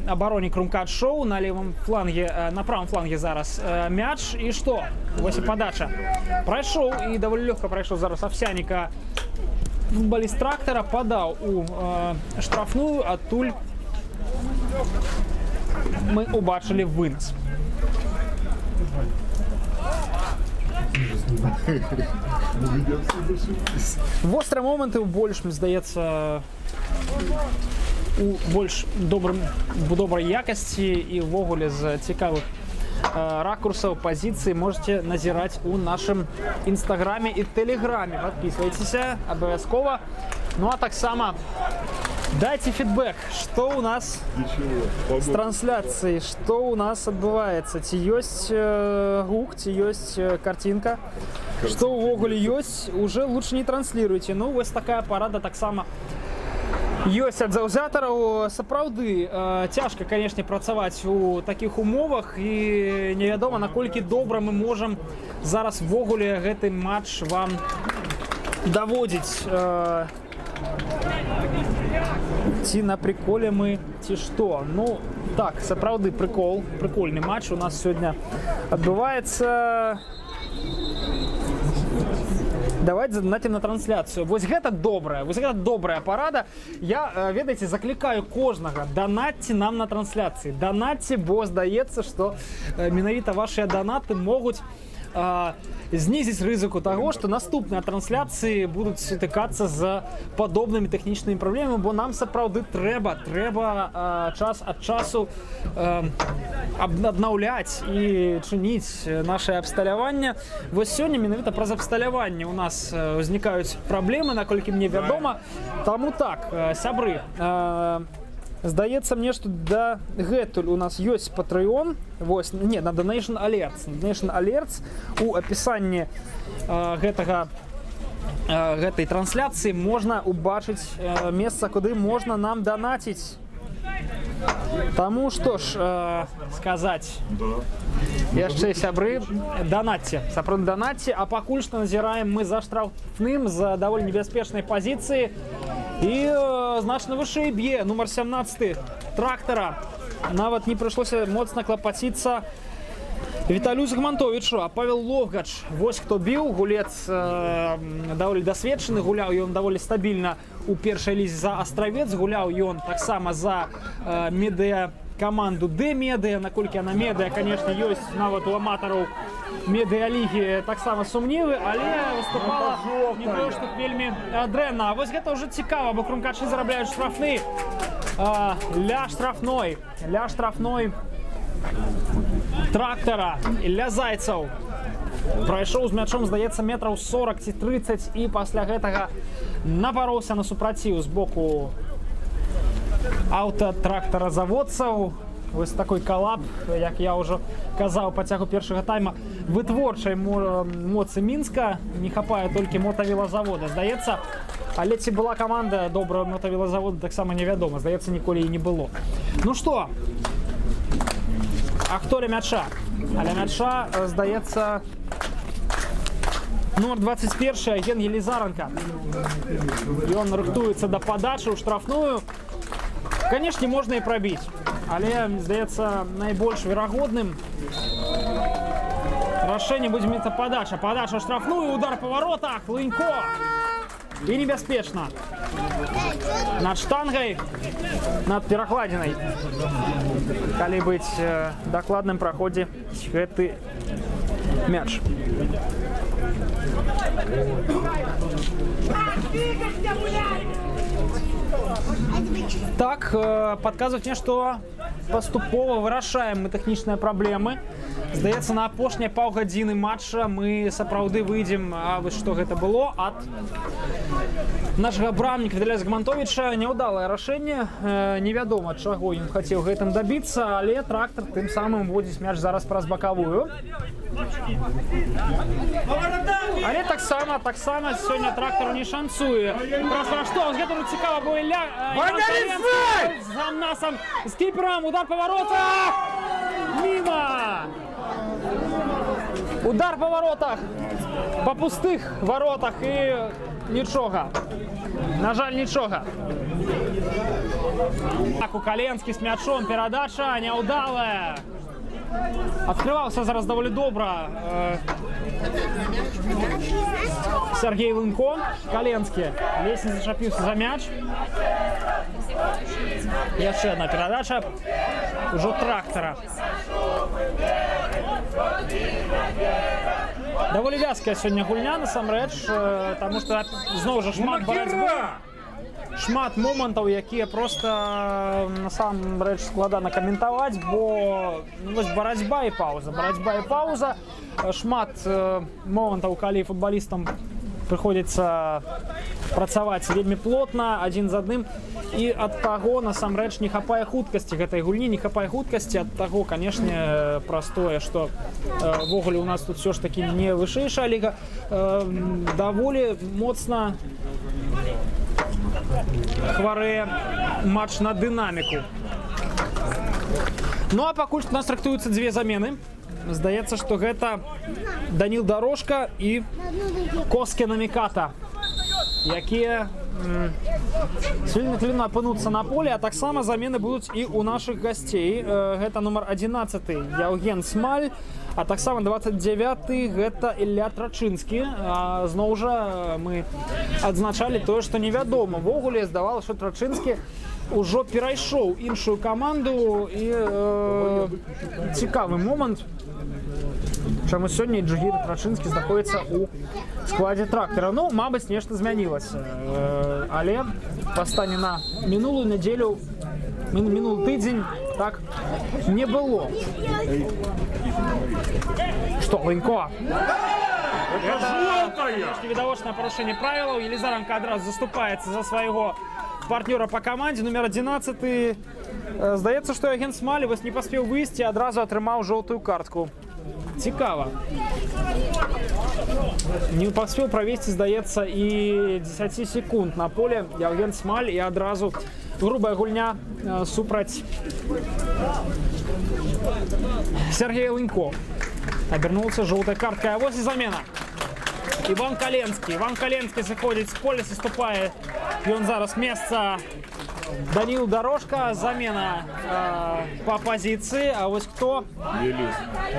абароне Крумкачоў. На левым фланге, на правым фланге зараз мяч. І што? Вось і падача. Прайшоў, і даволі лёгка прайшоў зараз Овсянніка. Футболіст трактара падаў у штрафную, адтуль мы убачылі вынас. Вострыя моманты ў больш, мне здаецца, у больш добрай якасці і ўвогуле з цікавых ракурсаў, пазіцый можете назіраць у нашым інстаграме і тэлеграме. Подписывайтеся абавязкова. Ну а таксама дайте фидбэк, што у нас з трансляцыяй, што у нас адбываецца, ці ёсць гук, ці ёсць картинка, што ўвогуле ёсць, уже лучше не транслируйте. Ну вось такая парада таксама ёсць ад заўзятараў. Сапраўды цяжка, канешне, працаваць у такіх умовах, і невядома, наколькі добра мы можам зараз ввогуле гэты матч вам даводзіць. Ці на приколе мы, ці што. Ну так, сапраўды прикольны матч у нас сёння адбываецца. Давайте задонатим на трансляцию. Вось гэта добрая парада. Я, ведаеце, закликаю кожнага, донатьте нам на трансляции. Донатьте, бо здаецца, што менавіта ваши донаты могуць знизить рызыку того, что наступные трансляции будут сутыкаться з подобными тэхнічнымі праблемамі, бо нам сапраўды трэба час ад часу аднаўляць і чыніць наше абсталяванне. Вось сёння менавіта праз абсталяванне у нас узнікаюць праблемы, наколькі мне вядома. Таму так, сябры, здаецца мне, што дагэтуль у нас ёсць Patreon. Вось, не, на Donation Alerts. Donation Alerts у апісанні гэтай трансляцыі можна убачыць месца, куды можна нам данаціць. Таму што ж сказаць, яшчэ сябры, данатьце, сапраўды данатьце, а пакуль што назіраем мы за штрафным з даволі небяспечнай пазіцыі. І значна вышэй б'е нумар 17 трактара. Нават не прыйшлося моцна клапаціцца Віталю Загмантовічу, а Павел Ловгач. Вось хто біў, гулец даволі дасведчаны, гуляў ён даволі стабільна у першай лізе за Астравец, гуляў ён таксама за медыа-каманду Д-медыа, наколькі яна медыа, канешне, ёсць нават у аматараў медыалігі таксама сумнівы, але выступала не тое, што вельмі дрэнна. А вось гэта ўжо цікава, бо Крумкачы зарабляюць штрафны ля штрафной трактара Ілля Зайцаў. Прайшоў з мячом, здаецца, метраў 40 ці 30, і пасля гэтага напароўся на супраціў з боку аўтатрактаразаводцаў. Вось такой калап, як я ўжо казаў па цягу першага тайма, вытворчай моцы Мінска. Не хапае толькі мотавелазавода, здаецца. Але ці была каманда добрая мотавелазавода, таксама невядома. Здаецца, ніколі і не было. Ну што, а хто ля мяча? А ля мяча, здаецца, номер 21, Ген Елизаренко. Ён рыхтуецца да падачы ў штрафную. Канешне, можна і прабіць, але, здаецца, найбольш верагодным рашэннем будзе мецца падача. Падача ў штрафную, удар па воротах, Лынько. І небяспечна. Над штангай, над перакладзінай. Калі быць дакладным, праходзі гэты мяч. Так, подказывает мне, что паступова вырашаем мы тэхнічныя праблемы. Здаецца, на апошнія паўгадзіны матча мы сапраўды выйдзем, а вось што гэта было, ад нашага брамніка Віталія Згмантовіча. Няўдалае рашэнне, невядома, чаго ён хацеў гэтым дабіцца, але трактар тым самым водзіць мяч зараз праз бакавую. Але таксама сёння трактару не шанцуе. Пра што, з гэтым цікава, бо Ілля з гамнасам, з кіперам, удар па воротах! Міма! Удар па воротах, па пустых воротах і нічога. На жаль, нічога. Так, у Каленскі з мячом, перадача няўдалая. Открывался зараз довольно добро Сергей Лынко. Каленский лестница зачапился за мяч. Еще одна передача уже трактора. Довольно вязкая сегодня гульня насамрэч, потому что зноў жа шмат барацьбы. Шмат момантаў, якія просто насамрэч складана каментаваць, бо вось барацьба і пауза. Шмат момантаў, калі футбалістам прыходзіцца працаваць вельмі плотна адзін з адным, і ад таго насамрэч не хапае хуткасці гэтай гульні, не хапае хуткасці ад таго, канешне, простое, што ввогуле у нас тут все ж таки не вышэйшая ліга, даволі моцна хварэе матч на дынаміку. Ну а пакуль у нас трактуюцца дзве замены. Здаецца, што гэта Даніл Дорожка і Коске Наміката, якія хвіліна апынуцца на поле, а таксама замены будуць і ў нашых гасцей. Гэта нумар 11 Яўген Смаль, а таксама 29 гэта Ілля Трачынскі. Зноў жа мы адзначалі тое, што невядома. Ввогуле здавалася, што Трачынскі ўжо перайшоў іншую каманду, і цікавы момант, чаму сёння Джигір Трачынскі знаходзіцца ў складзе трактара. Ну, мабыць, нешта змянілася. Але па стане на мінулую нядзелю, мінулы тыдзень так не было. Што, Лынько? Гэта відавочнае парушэнне правілаў. Елизаренко адразу заступаецца за свайго партнёра по камандзе, нумер 11. Здаецца, што Яўген Смаль вось не паспеў выйсці, адразу атрымаў жоўтую картку. Цікава. Не паспеў правесці, здаецца, і 10 секунд на поле Яўген Смаль, і адразу грубая гульня супраць Сергея Лынько. Абернулся жоўтай карткай. А вось і замена. Іван Каленскі заходзіць з поля, саступае ён зараз месца Даніл Дорожка. Замена по позиции. А вот кто?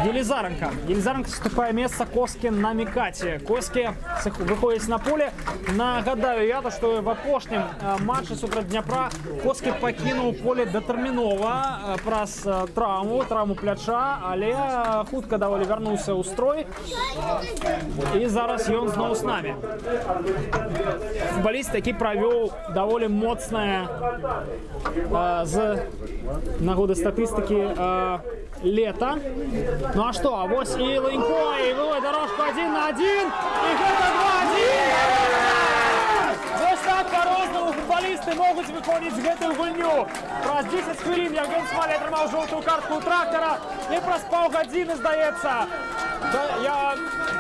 Елизаренко. Елизаренко вступает место Коске Намікаті. Коске выходит на поле. Нагадаю я, что в апошнім матче супраць Дняпра Коске покинул поле датэрмінова праз травму пляча, але хутка даволі вярнуўся ў строй. І зараз ён зноў з намі. Футболіст, які правёў даволі моцнае з нагоды статыстыкі лета. Ну а что? А вось і Лынько, і вывод Дорожку 1-1, і гэта 2-1! Вось так по-рознаму футболісты могуць выходзіць з гэтую гульню. Праз 10 хвілін Яўген Смаль атрымаў жоўтую картку ў трактара, і праз паўгадзіны, здаецца,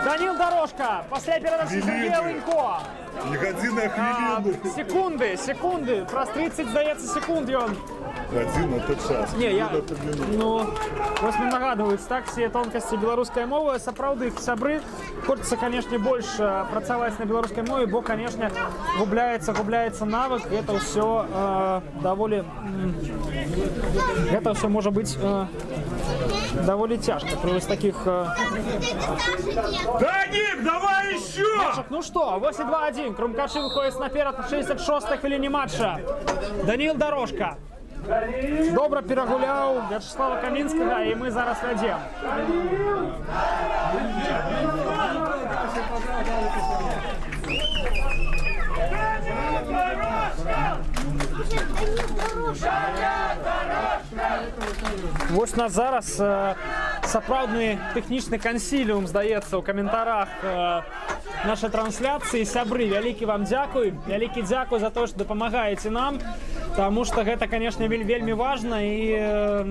Даніл Дорожка пасля перадачы Сергея Лынько. Не гадзіна, а хвіліну. Секунды. Праз 30, здаецца, секунд ён. Гадзіна, то час. Не, ну, вось мне нагадваюць, так, все тонкасці беларускай мовы. Сапраўды, сябры, хочацца, канешне, больш працаваць на беларускай мове, бо, канешне, губляецца навык. Гэта ўсё даволі... Гэта ўсё можа быць довольно тяжко при вот таких... Даник, давай еще! Ну что, 8-2-1. Крумкаши выходит наперед на 66-й хвилине матча. Даніл Дорожка. Добра перагуляў Вячеслава Камінскага, і мы зараз вядзем. Вось нас зараз сапраўдны тэхнічны кансіліум, здаецца, у каментарах нашай трансляцыі. Сябры, вялікі вам дзякуй. Вялікі дзякуй за то, што дапамагаеце нам, таму што гэта, канешне, вельмі важна, і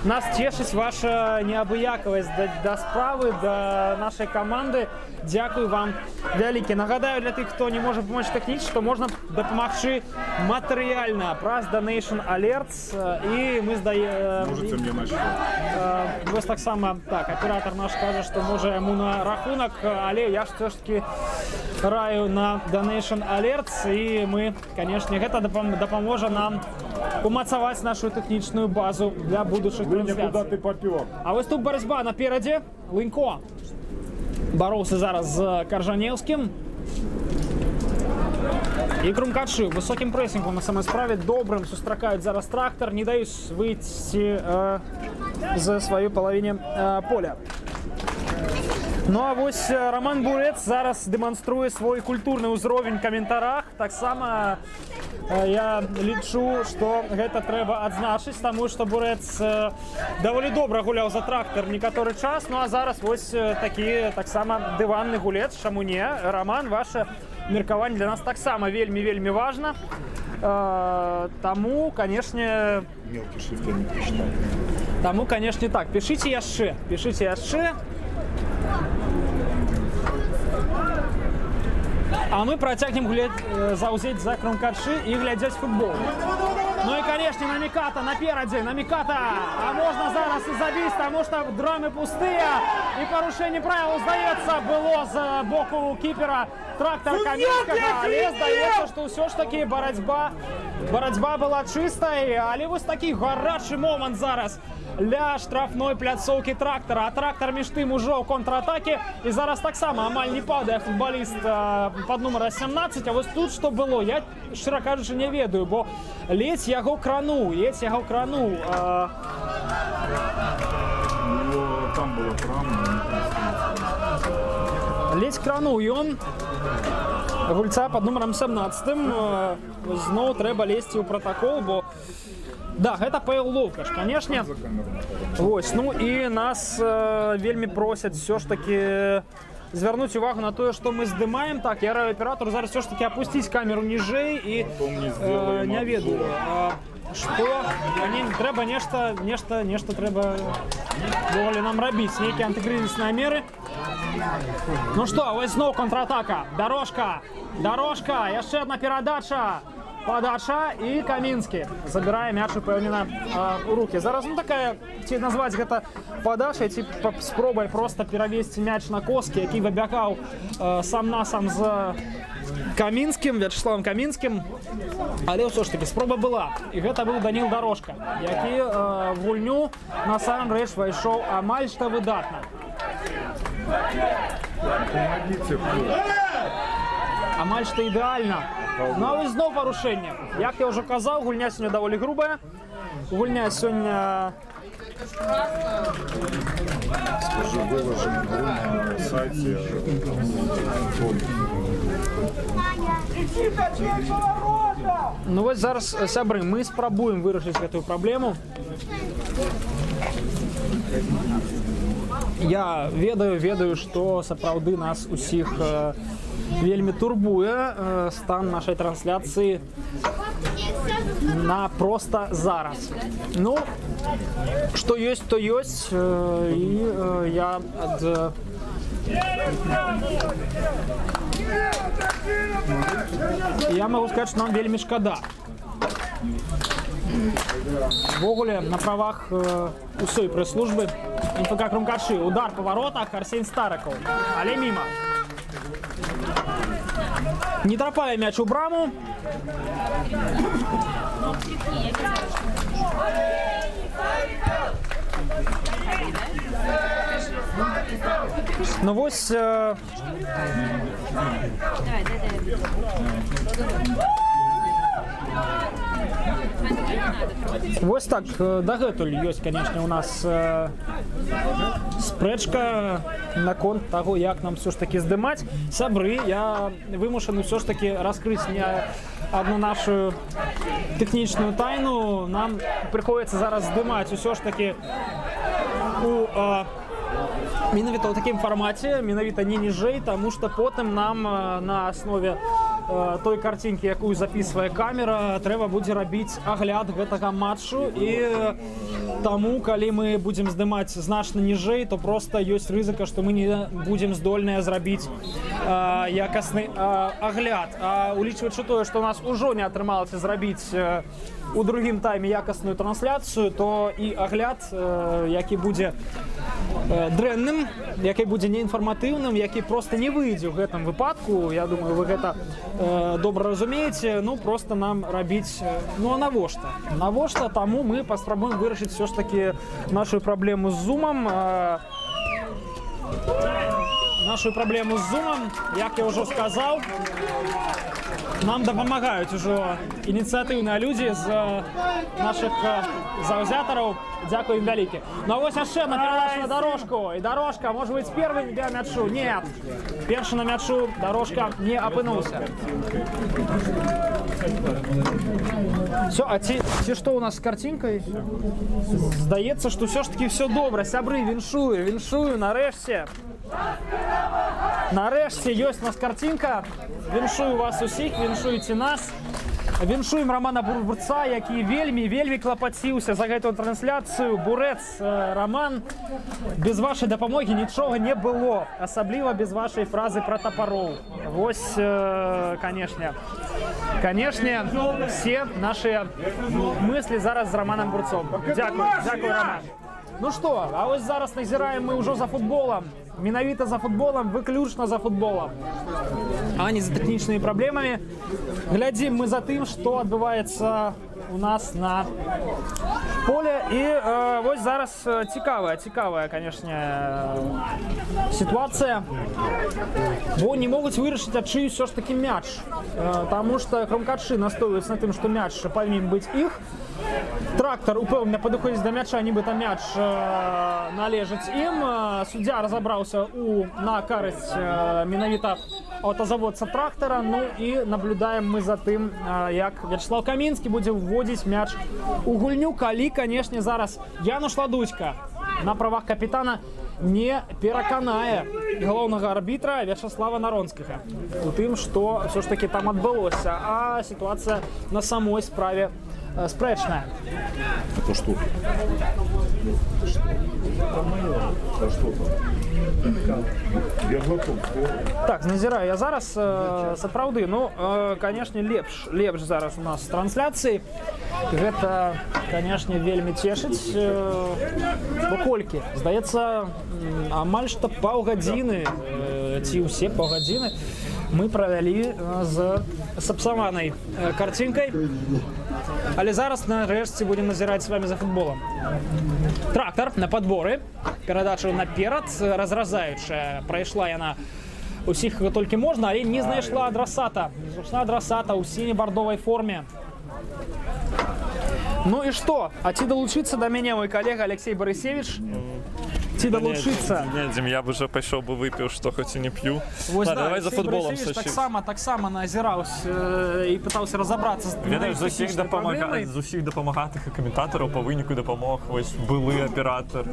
нас цешыць ваша неабыякавасць да справы, да нашай каманды. Дзякуй вам вялікі. Нагадаю для тых, хто не можа памочь тэхнічна, што можна дапамагчы матэрыяльна праз Donation Alerts, і мы Можете мне начать. вось таксама, так, аператор наш кажа, што можа яму на рахунак, але я ж все ж таки раю на Donation Alerts, і мы, канешне, гэта дапаможа нам умацаваць нашу тэхнічную базу для будучых трансляцый. А вось тут барацьба наперадзе. Лынько бароўся зараз з Каржанеўскім. І крумкачы высокім прэсінгом на самай справе добрым сустракаюць зараз трактар, не даюць выйсці за сваю палавіне поля. Ну а вось Роман Бурец зараз дэманструе свой культурны ўзровень у каментарах. Таксама я лічу, што гэта трэба адзначыць, таму што Бурец даволі добра гуляў за трактар некаторы час. Ну а зараз вось такі таксама дыванны гулец, чаму не? Роман, ваше меркаванне для нас таксама вельмі важна. Таму, канешне, так, пішыце яшчэ. А мы працягнем заўзець за крумкачы і глядзець футбол. Ну і, канешне, Наміката наперадзе, Наміката! А можна зараз і забіць, таму што драмы пустыя, і парушэнне правіл, здаецца, было з боку кіпера трактар Каменскага, але здаецца, што ўсё ж такі барацьба была чыстай, але вось такі гарачы момант зараз ля штрафной пляцоўкі трактара. А трактар між тым ужо ў контратаке, і зараз таксама амаль не падае футбаліст пад нумара 17. А вось тут што было, я, шчыра кажучы, не ведаю, бо ледзь яго крануў. Там была травма. Ледзь крануў ён гульца пад нумарам 17. Зноў трэба лезці ў пратакол, бо да, гэта Павел Ловкаш, канешне. Вось, ну і нас вельмі просяць все ж таки звярнуць увагу на тое, што мы здымаем. Так, я раю аператору зараз все ж таки апусціць камеру ніжэй, і не ведаю, што трэба нешта трэба нам рабіць, нейкія антыкрызісныя меры. Ну што, вось зноў контратака, дорожка, яшчэ адна перадача. Падача, і Камінскі забірае мяч упэўнена ў рукі. Зараз, ну такая, ці назваць гэта падачай, ці спробай проста перавесці мяч на Коскі, які выбягаў сам-насам з Камінскім, Вячеславам Камінскім. Але ўсё ж такі спроба была. І гэта быў Даніл Дорожка, які в гульню насамрэч пайшоў амаль што выдатна. Амаль што ідэальна. Ну а вось зноў парушэнне. Як я ўжо казаў, гульня сёння даволі грубая. Гульня сёння... Скажи, выложим игру на сайте. Ну вось зараз, сябры, мы спрабуем вырашыць гэтую праблему. Я ведаю, што сапраўды нас усіх вельмі турбуе стан нашай трансляцыі на проста зараз. Ну, што ёсць, то ёсць, і я магу сказаць, што нам вельмі шкада. Ввогуле, на правах усёй прэс-службы НФК Крумкачы. Удар па варотах, Арсень Старыкаў, але міма. Не трапляе мяч у браму. Ну вось... Вось так, дагэтуль ёсць, канешне, у нас спрэчка наконт таго, як нам все ж таки здымаць. Сябры, я вымушаны все ж таки раскрыць не одну нашу тэхнічную тайну. Нам прыходзіцца зараз здымаць усё ж таки у менавіта ў такім фармаце, менавіта не ніжэй, таму што потым нам на аснове той карцінкі, якую записывае камера, трэба будзе рабіць агляд гэтага матчу, і таму, калі мы будзем здымаць значна ніжэй, то просто ёсць рызыка, што мы не будзем здольныя зрабіць якасны агляд. А улічваючы тое, што у нас ужо не атрымалася зрабіць у другім тайме якасную трансляцыю, то і агляд, які будзе дрэнным, які будзе неінфарматыўным, які просто не выйдзе ў гэтым выпадку, я думаю, вы гэта добра разумееце, ну просто нам рабіць, ну а навошта? Навошта? Таму мы паспрабуем вырашыць все ж таки нашу праблему з зумам. Нашу праблему з зумам, як я ўжо сказаў, нам дапамагаюць ужо ініцыятыўныя людзі з нашых заўзятараў. Дзякуем вялікі. Ну а вось яшчэ на перадачу на дорожку. І дорожка, может быть, первый на мячу? Нет. Першы на мячу дорожка не апынуўся. Все, а ці што у нас з карцінкай? Здаецца, што ўсё ж таки все добра. Сябры, віншую, нарэшце. Нарэшце ёсць у нас карцінка. Віншую вас усіх, віншуеце нас. Віншуем Романа Бурца, які вельмі клапаціўся за гэтую трансляцыю. Бурец, Роман, без вашай дапамогі нічога не было, асабліва без вашай фразы пра тапароў. Вось, канешне, все наши мысли зараз з Романом Бурцом. Дзякуй, Роман. Ну што, а вось зараз назіраем мы ўжо за футболам. Менавіта за футболом, выключна за футболом, а не за тэхнічнымі праблемамі. Глядзім мы за тым, што адбываецца у нас на поле. І вось зараз цікавая, канешне, сітуацыя. Бо не могуць вырашыць, адчый ўсё ж такі мяч. Таму што кромкачы настойваюць на тым, што мяч павінен быць іх. Трактор упэўнена падыходзіць да мяча, нібыта мяч належыць ім. Суддзя разабраўся на карысць менавіта аўтазаводца трактора. Ну і наблюдаем мы за тым, як Вячеслав Камінскі будзе ўводзіць мяч у гульню, калі, канешне, зараз Януш Ладуцька на правах капітана не пераканае галоўнага арбітра Вячеслава Наронскага у тым, што ўсё ж таки там адбылося, а сітуацыя на самой справе спрэчная. Это что? Я готов. Так, назіраю я зараз, сапраўды, ну, канешне, лепш зараз у нас трансляцыі. Гэта, канешне, вельмі цешыць. Бо колькі? Здаецца, амаль што паўгадзіны, ці ўсе паўгадзіны мы правялі з сапсаванай карцінкай. Але зараз нарэшце будем назіраць з вами за футболом. Трактор на подборы, перадача наперад, разразаючая. Прайшла яна усіх, каго толькі можна, але не знайшла адрасата. Не знайшла адрасата ў сіне-бардовай форме. Ну і што? А ці далучыцца да мяне мой калега Алексей Барысевич? Ці далучыцца? Не, Дим, я б уже пайшоў бы выпіў, што хоць і не п'ю. Давай за футболом сачыць. Таксама назіраўся і пытаўся разабрацца з тэхнічнай праблемай. З усіх дапамагатых і каментатараў па выніку дапамог вось былы аператар,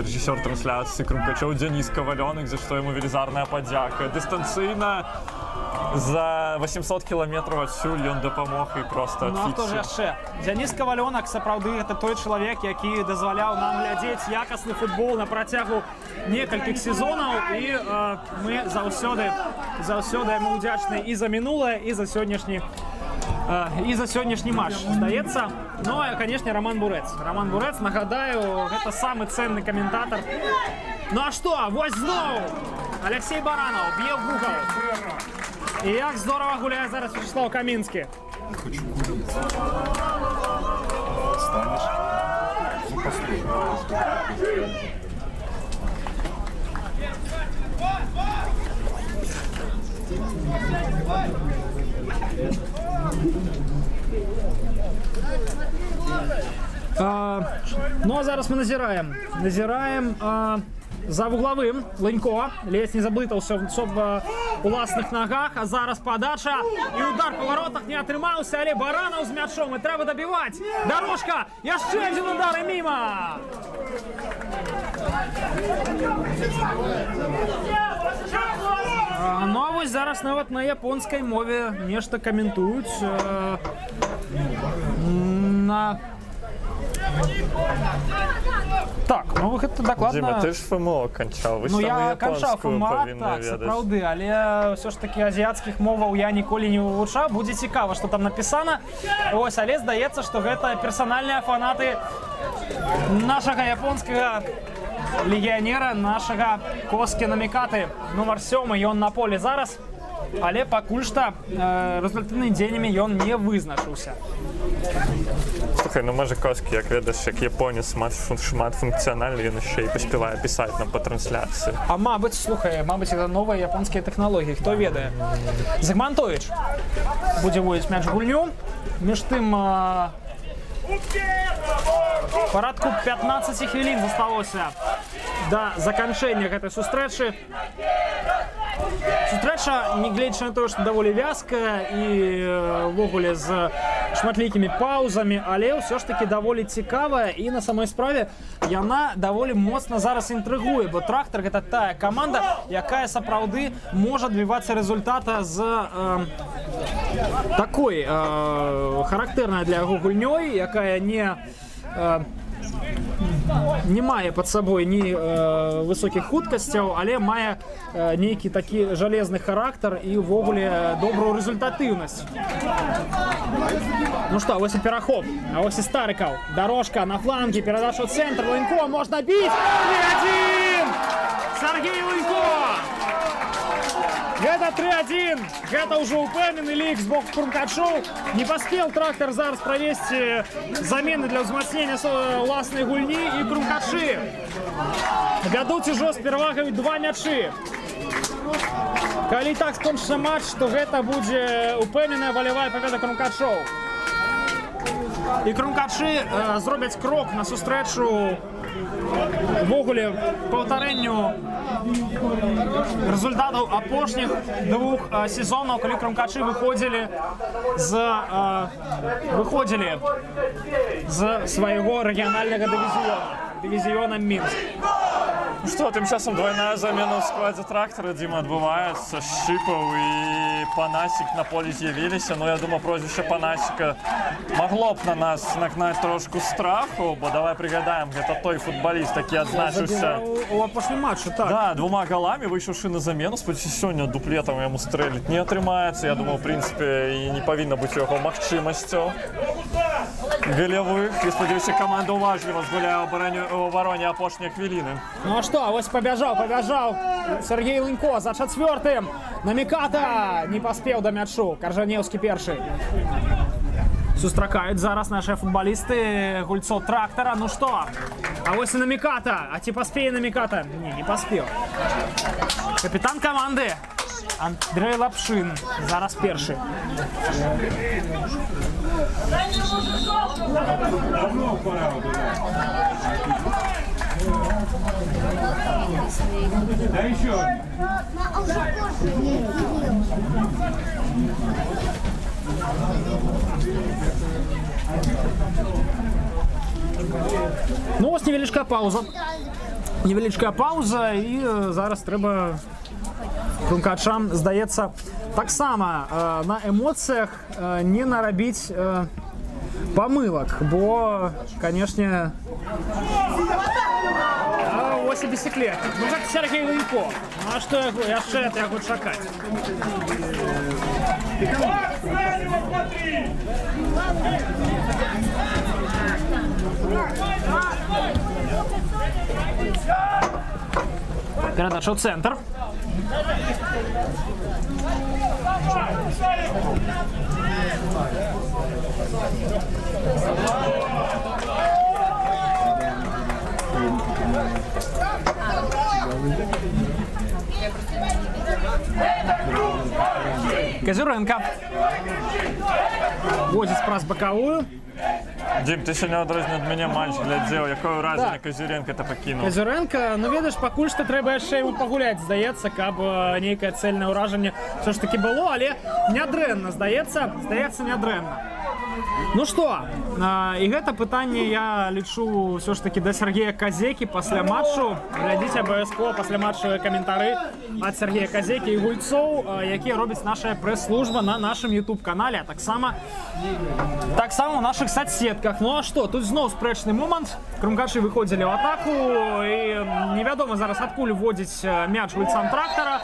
рэжысёр трансляцыі Крумкачоў Дзяніс Кавалёнак, за што яму велізарная падзяка. Дыстанцыйна за 800 кіламетраў адсюль ён дапамог і проста адфіксіў. Ну а хто ж яшчэ? Дзяніс Кавалёнак, сапраўды, гэта той чалавек, які дазваляў нам глядзець якасны футбол на працягу некалькіх сезонаў, і мы заўсёды яму ўдзячныя і за мінулае, і за сённяшні матч, здаецца. Ну, а, канешне, Роман Бурец. Роман Бурец, нагадаю, гэта самы ценны каментатар. Ну а што? Вось зноў! Алексей Баранов б'е в вугал. І як здорова гуляе зараз Вячеслав Камінскі. Станешь? Ну, постой. Ну а зараз ми назираємо за вугловим. Ленько ледь не заблитався в власних ногах, а зараз подача і удар по воротах не отримався, але Баранов з м'ячом і треба добивати. Дорожка, ще один удар і мимо. Ну а ось зараз навіть на японській мові нешта коментують на... Так, ну ви гэта дакладна... Дима, ты ж ФМО канчаў, вы ж ну, там я і канчаў японскую ФМА, павінны так, ведаць. сапраўды, але ўсё ж такі азіяцкіх моваў я ніколі не вывучаў. Будзе цікава, што там напісана. Ось, але здаецца, што гэта персанальныя фанаты нашага японскага легіянера, нашага Коски Намікаты. Нумар 7, ён на полі зараз, але пакуль што результативнымі дзеяннямі ён не вызначыўся. Слухай, ну може Коски, як ведаеш, як японец шмат функціональний, він ще й поспіває писати нам по трансляції. А мабуть, слухай, мабуть, це нові японські технології, хто ведає. Загмантович буде вводити м'яч в гульню. Між тим, порядку 15 хвилин засталося до закінчення гэтай сустрэчы. Сустрэча, не глядзячы на тое, што даволі вязкая і ввогуле з шматлікімі паузамі, але ўсё ж такі даволі цікавая і на самой справе яна даволі моцна зараз інтрыгуе, бо Трактар гэта тая каманда, якая сапраўды можа добівацца результата з такой характэрнай для яго гульнёй, якая не мае пад сабой ні высокіх хуткасцяў, але мае нейкі такі жалезны характар і ўвогуле добрую результатыўнасць. Ну што, вось і перахоп, а вось і Старыкаў. Дорожка на фланге, перадача ў цэнтр, Ленько можна біць! 3-1! Сергей Ленько! Гэта 3-1, гэта ўжо упэўнены лік з боку Крумкачоў. Не паспеў Трактар зараз правесці замены для ўзмацнення ўласнай гульні, і Крумкачы вядуць ужо з перавагай 2 мячы. Калі так скончыцца матч, то гэта будзе упэўненая валявая пабеда Крумкачоў. І Крумкачы зробяць крок на сустрэчу ввогуле паўтарэнню результатаў апошніх 2 сезонаў, калі Крумкачы выходзілі з свайго рэгіянальнага дывізіёна Мінск. Ну что, тем часом двойная замена в складе Трактора, Дима, отбывается. Шипов и Панасик на поле з'явились. Но я думаю, прозвище Панасика могло б на нас нагнать трошку страху, бо давай пригадаем, это той футболист, який отзначився у апошнім матчі, так. Да, 2 голами, вийшовши на замену. Сподіваюся, сьогодні дуплетом йому стрелять не отримається. Я думаю, в принципі, і не повинна бути його можливістю голевых. І сподіваюся, команда уважливо згуляє в обороні опошні хвилини. Ну а что, ось побежал Сергей Ленько за 4-м. Наміката не поспел до мячу. Каржаневский перший. Сустракают зараз наши футболисты гульцов Трактора. Ну что, а ось и Наміката. А ці поспеє Наміката? Не поспел. Капитан команды Андрей Лапшин зараз перший. Да еще. Ну, ось невеличка пауза. Невеличка пауза, і зараз треба Крумкачам, здається, так само на емоціях не наробіть помилок, бо, конечно, ось і бісіклет. Ну, як Сергій Ленько. Ну, а що я ще хочу чекати? Передача в центр. Козюренко. Возит спрас боковую. Дім, ти ще не адрозню від мене матч глядзеў. Якое ўражанне Так. Казюренко ты пакінуў? Казюренко, ну ведаеш, пакуль што трэба яшчэ яму пагуляць, здаецца, каб нейкае цэльнае ўражанне все ж таки было, але нядрэнна, здаецца, нядрэнна. Ну што, і гэта пытанне я лічу все ж таки да Сергея Казекі пасля матчу. Глядзіце абавязкова пасляматчавыя каментары ад Сергея Казекі і гульцоў, якія робіць наша прэс-служба на нашым YouTube-канале, а таксама у нашых соцсетках. Ну а што, тут зноў спрэчны момант. Крумкачы выходзілі ў атаку і невядома зараз адкуль водзіць мяч гульцам Трактара.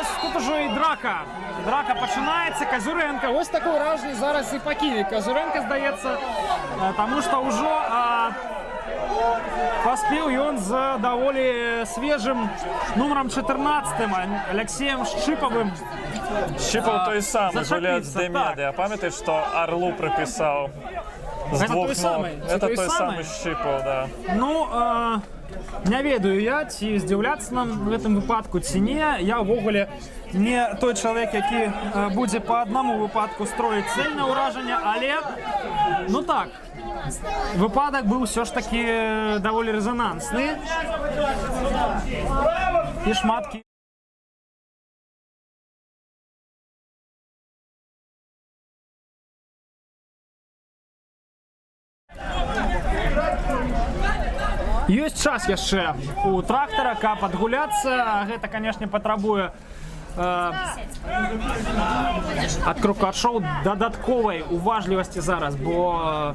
Ось тут ужо і драка. Драка пачынаецца. Казюренко, ось такое ўражанне зараз і пакіне Казюренко, здаецца, таму што ўжо паспеў ён з даволі свежым нумарам 14 Алексеем Шчыпавым. Шчыпаў той самы гулец Дэмеды. А памятаеш, што Арлу прыпісаў з двух ног? Это той самы Шчыпаў, да. Ну, не ведаю я, ці здзіўляцца нам у гэтым выпадку, ці не. Я ўвогуле не той чалавек, які будзе па аднаму выпадку строіць цэльнае ўражанне, але, ну так, выпадак быў ўсё ж такі даволі рэзанансны. І шматкі. Ёсць час яшчэ у Трактара, каб адгуляцца. Гэта, канешне, патрабуе ад крукачоў дадатковай уважлівасці зараз, бо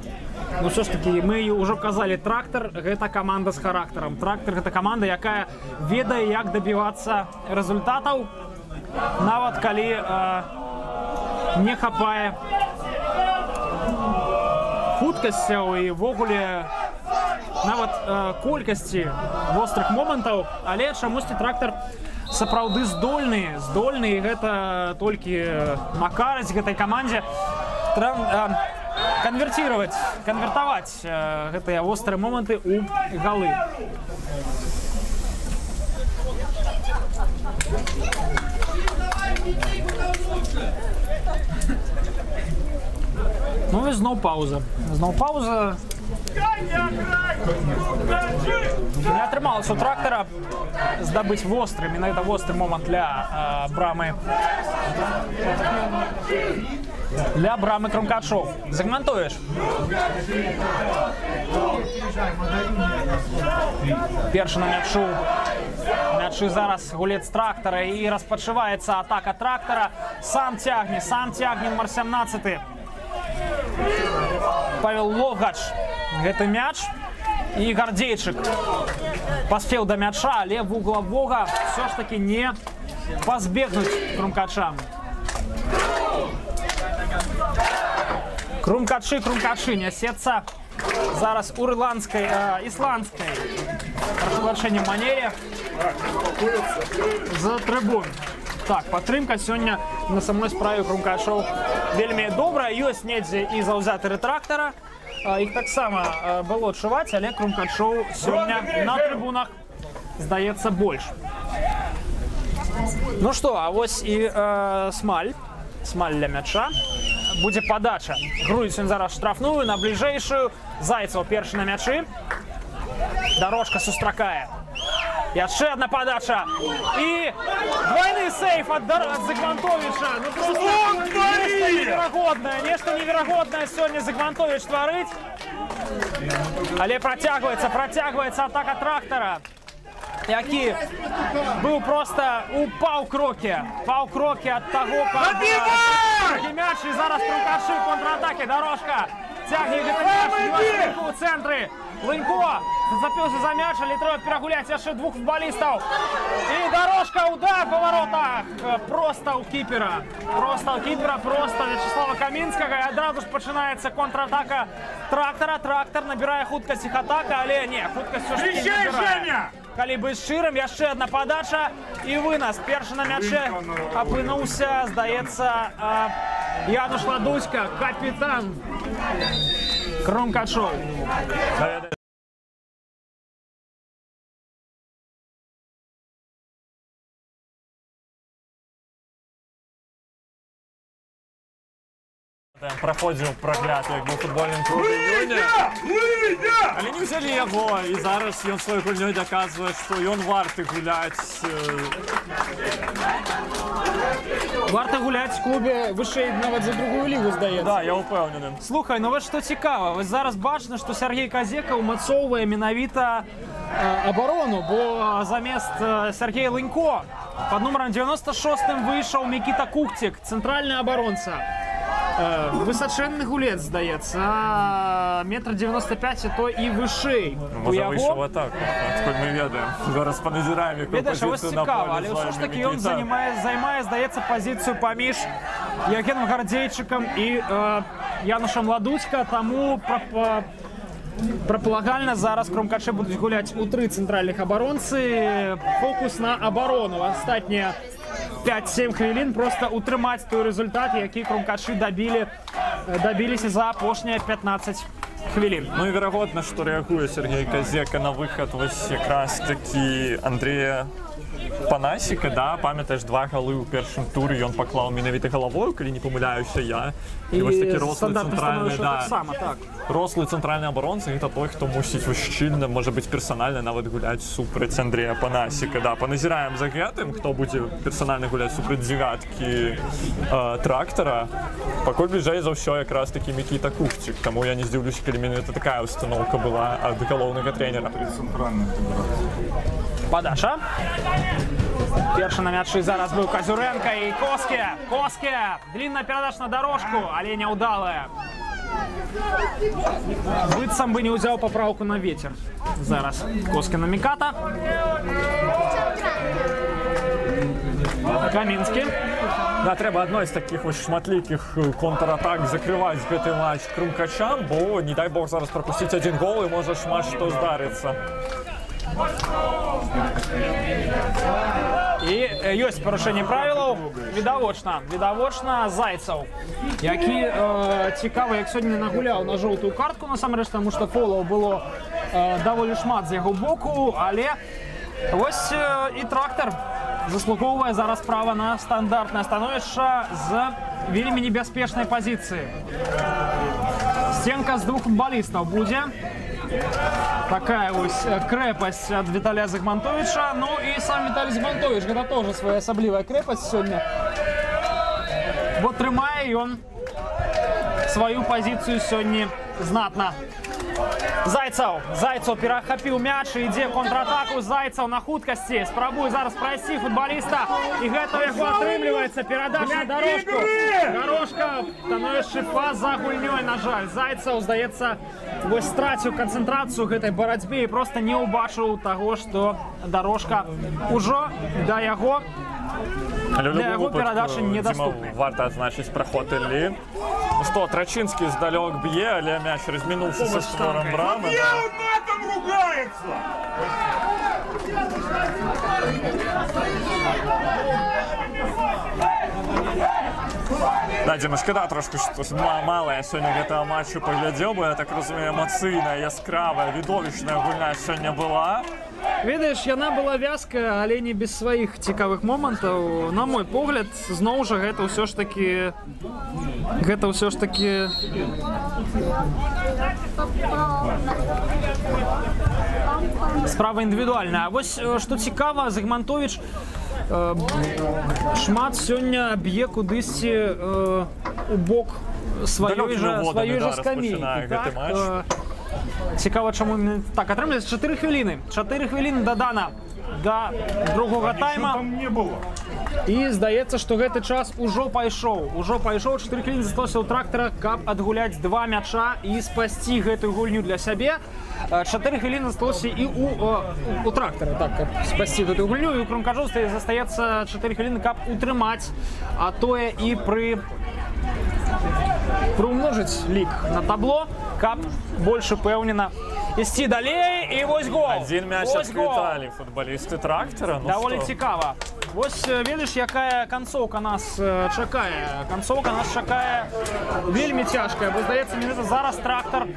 ну ўсё ж такі мы ўжо казалі, Трактар гэта каманда з характарам. Трактар гэта каманда, якая ведае, як дабівацца рэзультатаў, нават калі не хапае хуткасцяў і ввогуле нават колькасці вострых момантаў, але чамусьці Трактар сапраўды здольны, і гэта толькі на карысць гэтай камандзе канвертаваць гэтыя вострыя моманты ў галы. Ну і зноў пауза. Не атрымалася у Трактара здабыць востры, менавіта востры момант для брамы Крумкачоў. Загмантуеш? Першы на мячы зараз гулец Трактара, і распачываецца атака Трактара. Сам цягне нумар 17. Павел Логач гэты мяч, і Гардзейчык паспеў да мяча, але вуглавога все ж таки не пазбегнуць крумкачам. Крумкачы нясецца зараз у ісландскай прашвачэння манере за трыбун. Так, падтрымка сёння на самой справе крумкачоў вельмі добрая. Ёсць недзе і заўзятары Трактара. Іх таксама было адчуваць, але крумкачоў сёння на трыбунах здаецца больш. Ну што, а вось і Смаль для мяча. Будзе падача. Грузіць ён зараз штрафную на бліжэйшую. Зайцаў першы на мячы. Дорожка сустракае. Яшчэ одна падача. І двойны сейф ад Загвантовіча. Ну просто нешта неверагоднае сёння Загвантовіч тварыць. Але працягваецца атака Трактара, які быў проста у паўкрокі ад таго, каб мяч, і зараз Крумкачы ў контратаке. Дорожка цягне гэты мяч у цэнтры. Лынько зацепіўся за мяч, але трэба перагуляць яшчэ двух футбалістаў. І Дорожка, удар па воротах. Проста ў кіпера. Проста Вячеслава Камінскага. І адразу ж пачынаецца контратака Трактара. Трактар набірае хуткасць іх атака, але не, хуткасць ўсё ж такі не набірае. Калі быць шчырым, яшчэ одна падача і вынас. Першы на мяче апынуўся, здаецца, Януш Ладуська, капітан Крумкачоў. Проходзіў прагляд як бы футбольным клубе «Юня». Але не ўзялі яго, і зараз ён сваёй гульнёй даказвае, што ён варты гуляць. Варта гуляць в клубе вышэй нават за другую лігу, здаецца. Да, я ўпэўнены. Слухай, ну вот што цікава, вось зараз бачна, што Сергей Казека ўмацоўвае менавіта абарону, бо замест Сергея Лынько под номером 96 выйшаў Мікіта Кухцік, цэнтральны абаронца. Высоченный гулец, здаецца, метр 95, а то і вышэй. Можа, выйшаў в атаку, адкуль мы ведаем. Зараз паназіраем, якую Ведаеш, ось пазіцыю на цікава, полі але ўсё ж зойме таки ён Мікіта. займае, здаецца, пазіцыю паміж Євгеном Гардзейчыкам і Янушам Ладуцька, таму прапалагальна зараз кромкачы будуць гуляць у 3 цэнтральных абаронцы. Фокус на абарону. Астатнія 5-7 хвілін просто утрымаць той результат, які кромкачы дабіліся за апошнія 15 хвілін. Ну і верагодна, што рэагуе Сергей Казека на выхад вось якраз такі Андрея Панасіка, да, памятаеш, 2 галы ў першым туры ён паклаў менавіта галавою, калі не памыляюся я. І вось такі рослы цэнтральны, да, рослы цэнтральны абаронца, гэта той, хто мусіць вось шчыльна, можа быць персанальна нават гуляць супраць Андрея Панасіка. Да, паназіраем за гэтым, хто будзе персанальна гуляць супраць дзевяткі трактара. Пакуль бліжэй за ўсё якраз такі Мікіта Кухцік, таму я не здзіўлюся, калі менавіта такая установка была ад галоўнага трэнера. Падача. Першы на мячы зараз быў Казюренко і Коске. Длинная перадача на дорожку, але няўдалая. Быццам бы не ўзяў папраўку на ветер. Зараз Коске на Міката. Камінскі. Да, трэба адной з такіх вось шматлікіх контратак закрываць гэты матч крумкачам, бо, не дай бог, зараз прапусціць 1 гол і можа шмат што здарыцца. І ёсць парушэнне правілаў, відавочна Зайцаў, які цікава, як сёння нагуляў на жоўтую картку, насамрэч, таму што фолаў было даволі шмат з яго боку, але вось і трактар заслугоўвае зараз права на стандартнае становішча з вельмі небяспечнай пазіцыі. Сценка з 2 футбалістаў будзе. Такая вось крэпасць ад Віталія Зыгмантовіча. Ну і сам Віталій Зыгмантовіч, гэта тоже своеасаблівая крэпасць сёння. Бо трымае ён сваю пазіцыю сёння знатна. Зайцаў перахапіў мяч і ідзе контратаку. Зайцаў на хуткасці спрабуе зараз прайсці футбаліста, і гэта ў яго атрымліваецца. Перадача на дорожку. Дорожка становішчы па-за гульнёй, на жаль. Зайцаў, здаецца, вось страціў канцэнтрацыю гэтай барацьбе і проста не ўбачыў таго, што дорожка ўжо да яго для яго перадачы недаступны. Варта адзначыць праход Іллі. Ну што, Трачынскі здалёк б'е, але мяч размінуўся са створам брамы. Да, Дзіма, шкада трошки, што мала я сёння гэтага матчу паглядзеў, бо я так разумею, эмацыйная, яскравая, відовішчная гульня сёння была. Ведаеш, яна была вязкая, але не без сваіх цікавых момантаў. На мой погляд, зноў жа гэта ўсё ж такі справа індывідуальная. А вось што цікава, Зыгмантовіч шмат сёння б'е кудысьці у бок сваёй жа скамейкі. Цікава, чаму так атрымліваецца. 4 хвіліны. 4 хвіліны дадана да другога тайма. І здаецца, што гэты час ужо пайшоў. 4 хвіліны засталося ў трактара, каб адгуляць 2 мяча і спасці гэтую гульню для сябе. 4 хвіліны засталося і у трактара, так, каб спасці гэтую гульню. І у кромкачоў застаецца 4 хвіліны, каб утрымаць, а тое і прыумножыць лік на табло, каб больш упэўнена ісці далей. І вось гол. 1 мяч адквіталі футбалісты трактара. Даволі цікава. Вось ведаеш, якая канцоўка нас чакае. Канцоўка нас чакае вельмі цяжкая, бо, здаецца, менавіта зараз трактар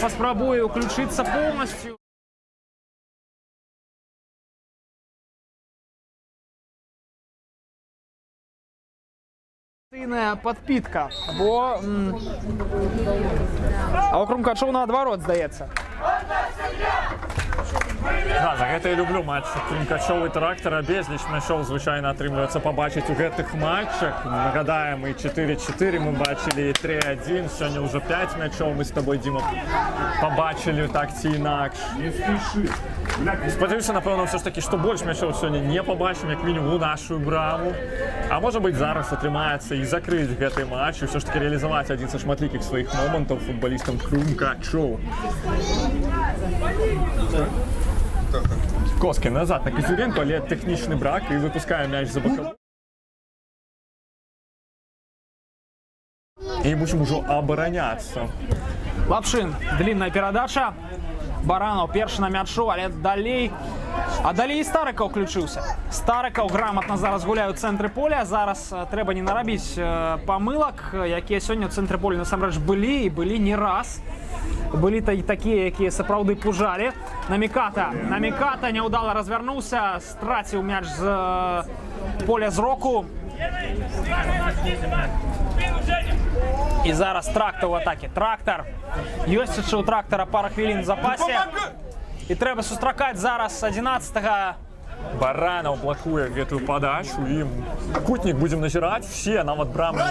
паспрабуе ўключыцца поўнасцю. Подпитка, бо а у Крумкачоў наадварот, здаецца. Да, за гэта я люблю матч Крумкачоў і Трактара. Безліч мячоў звычайна атрымліваецца пабачыць у гэтых матчах. Нагадаем, і 4-4 мы бачылі, і 3-1, сёння ўжо 5 мячоў мы з табой, Дзіма, пабачылі так ці інакш. Спадзяюся, напэўна, ўсё ж такі, што больш мячоў сёння не пабачым, як мінімум у нашу браму. А можа быць, зараз атрымаецца і закрыць гэты матч, і ўсё ж такі рэалізаваць адзін са шматлікіх сваіх момантаў футбалістам Крумкачоў. Коски назад на Кізюренко, але тэхнічны брак і выпускае мяч за бакавой. І мусім ужо абараняцца. Лапшин, длинная передача. Баранов першы на мячу, але далей. А далей і Старыкаў включыўся. Старыкаў грамотна зараз гуляе ў цэнтры поля. Зараз трэба не нарабіць памылак, якія сёння ў цэнтры поля насамрэч былі, і былі не раз. Былі такія, якія сапраўды пужалі. Наміката няўдала развярнуўся, страціў мяч з поля зроку. І зараз Трактар у атаке. Трактар. Ёсць яшчэ ў Трактара пара хвілін в запасе. І трэба сустракаць зараз 11-го. Баранов блокуе гэтую падачу, і Кутнік будзем назіраць. Все, нават брамы.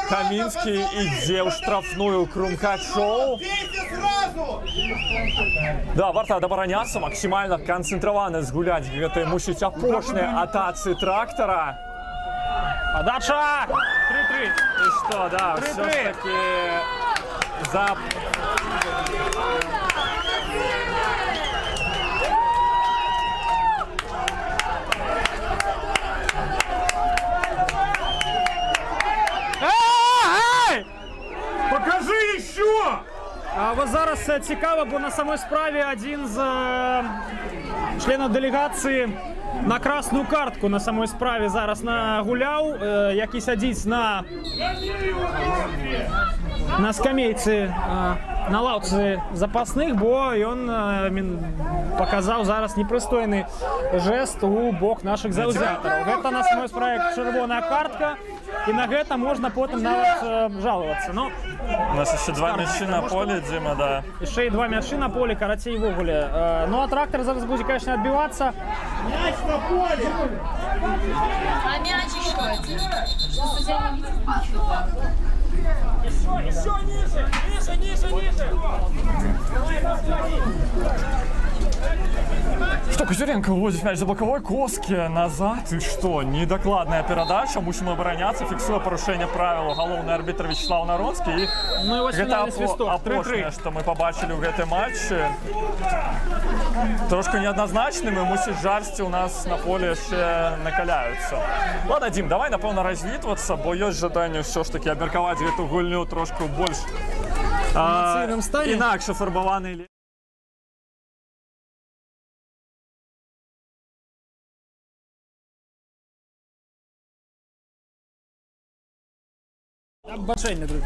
Камінскі ідзе ў штрафную Крумкачоў. Да, варта абараняцца, максімальна канцэнтравана згуляць гэтай, мусіць, апошняй атацы Трактара. Подача! 3-3. І што, да, ўсё ж такі за... Покажи еще! А вот зараз цікаво, бо на самой справе один з членів делегації на красную картку на самой справе зараз нагуляў, які сядзіць на скамейцы, на лаўцы запасных, бо ён показаў зараз непрыстойны жест у бок наших заўзятараў. Гэта на самой справе чырвоная картка, і на гэта можна потым нават жаловаться. Но у нас еще два мячи на поле, Дима, да. Еще и два мячи на поле, карацей вогуле. Ну а Трактор зараз будет, конечно, отбиваться. Мяч на поле! А мяч еще один. Еще ниже! Что, Кузеренко выводит мяч за боковой, Коски назад, и что, недокладная передача, мусим обороняться, фиксуя порушение правил галоўны арбітр Вячеслав Народский. Ну и вот финальный свисток, 3-3. Апошняе, что мы побачили в гэтым матче. Трошку неоднозначными, мусіць жарсці у нас на поле ще накаляются. Ладно, Дим, давай, напэўна, развітвацца, бо ёсць жаданне ўсё ж таки абмеркаваць гэту гульню трошку больш інакш афарбаваны. Бачэнне, друзі.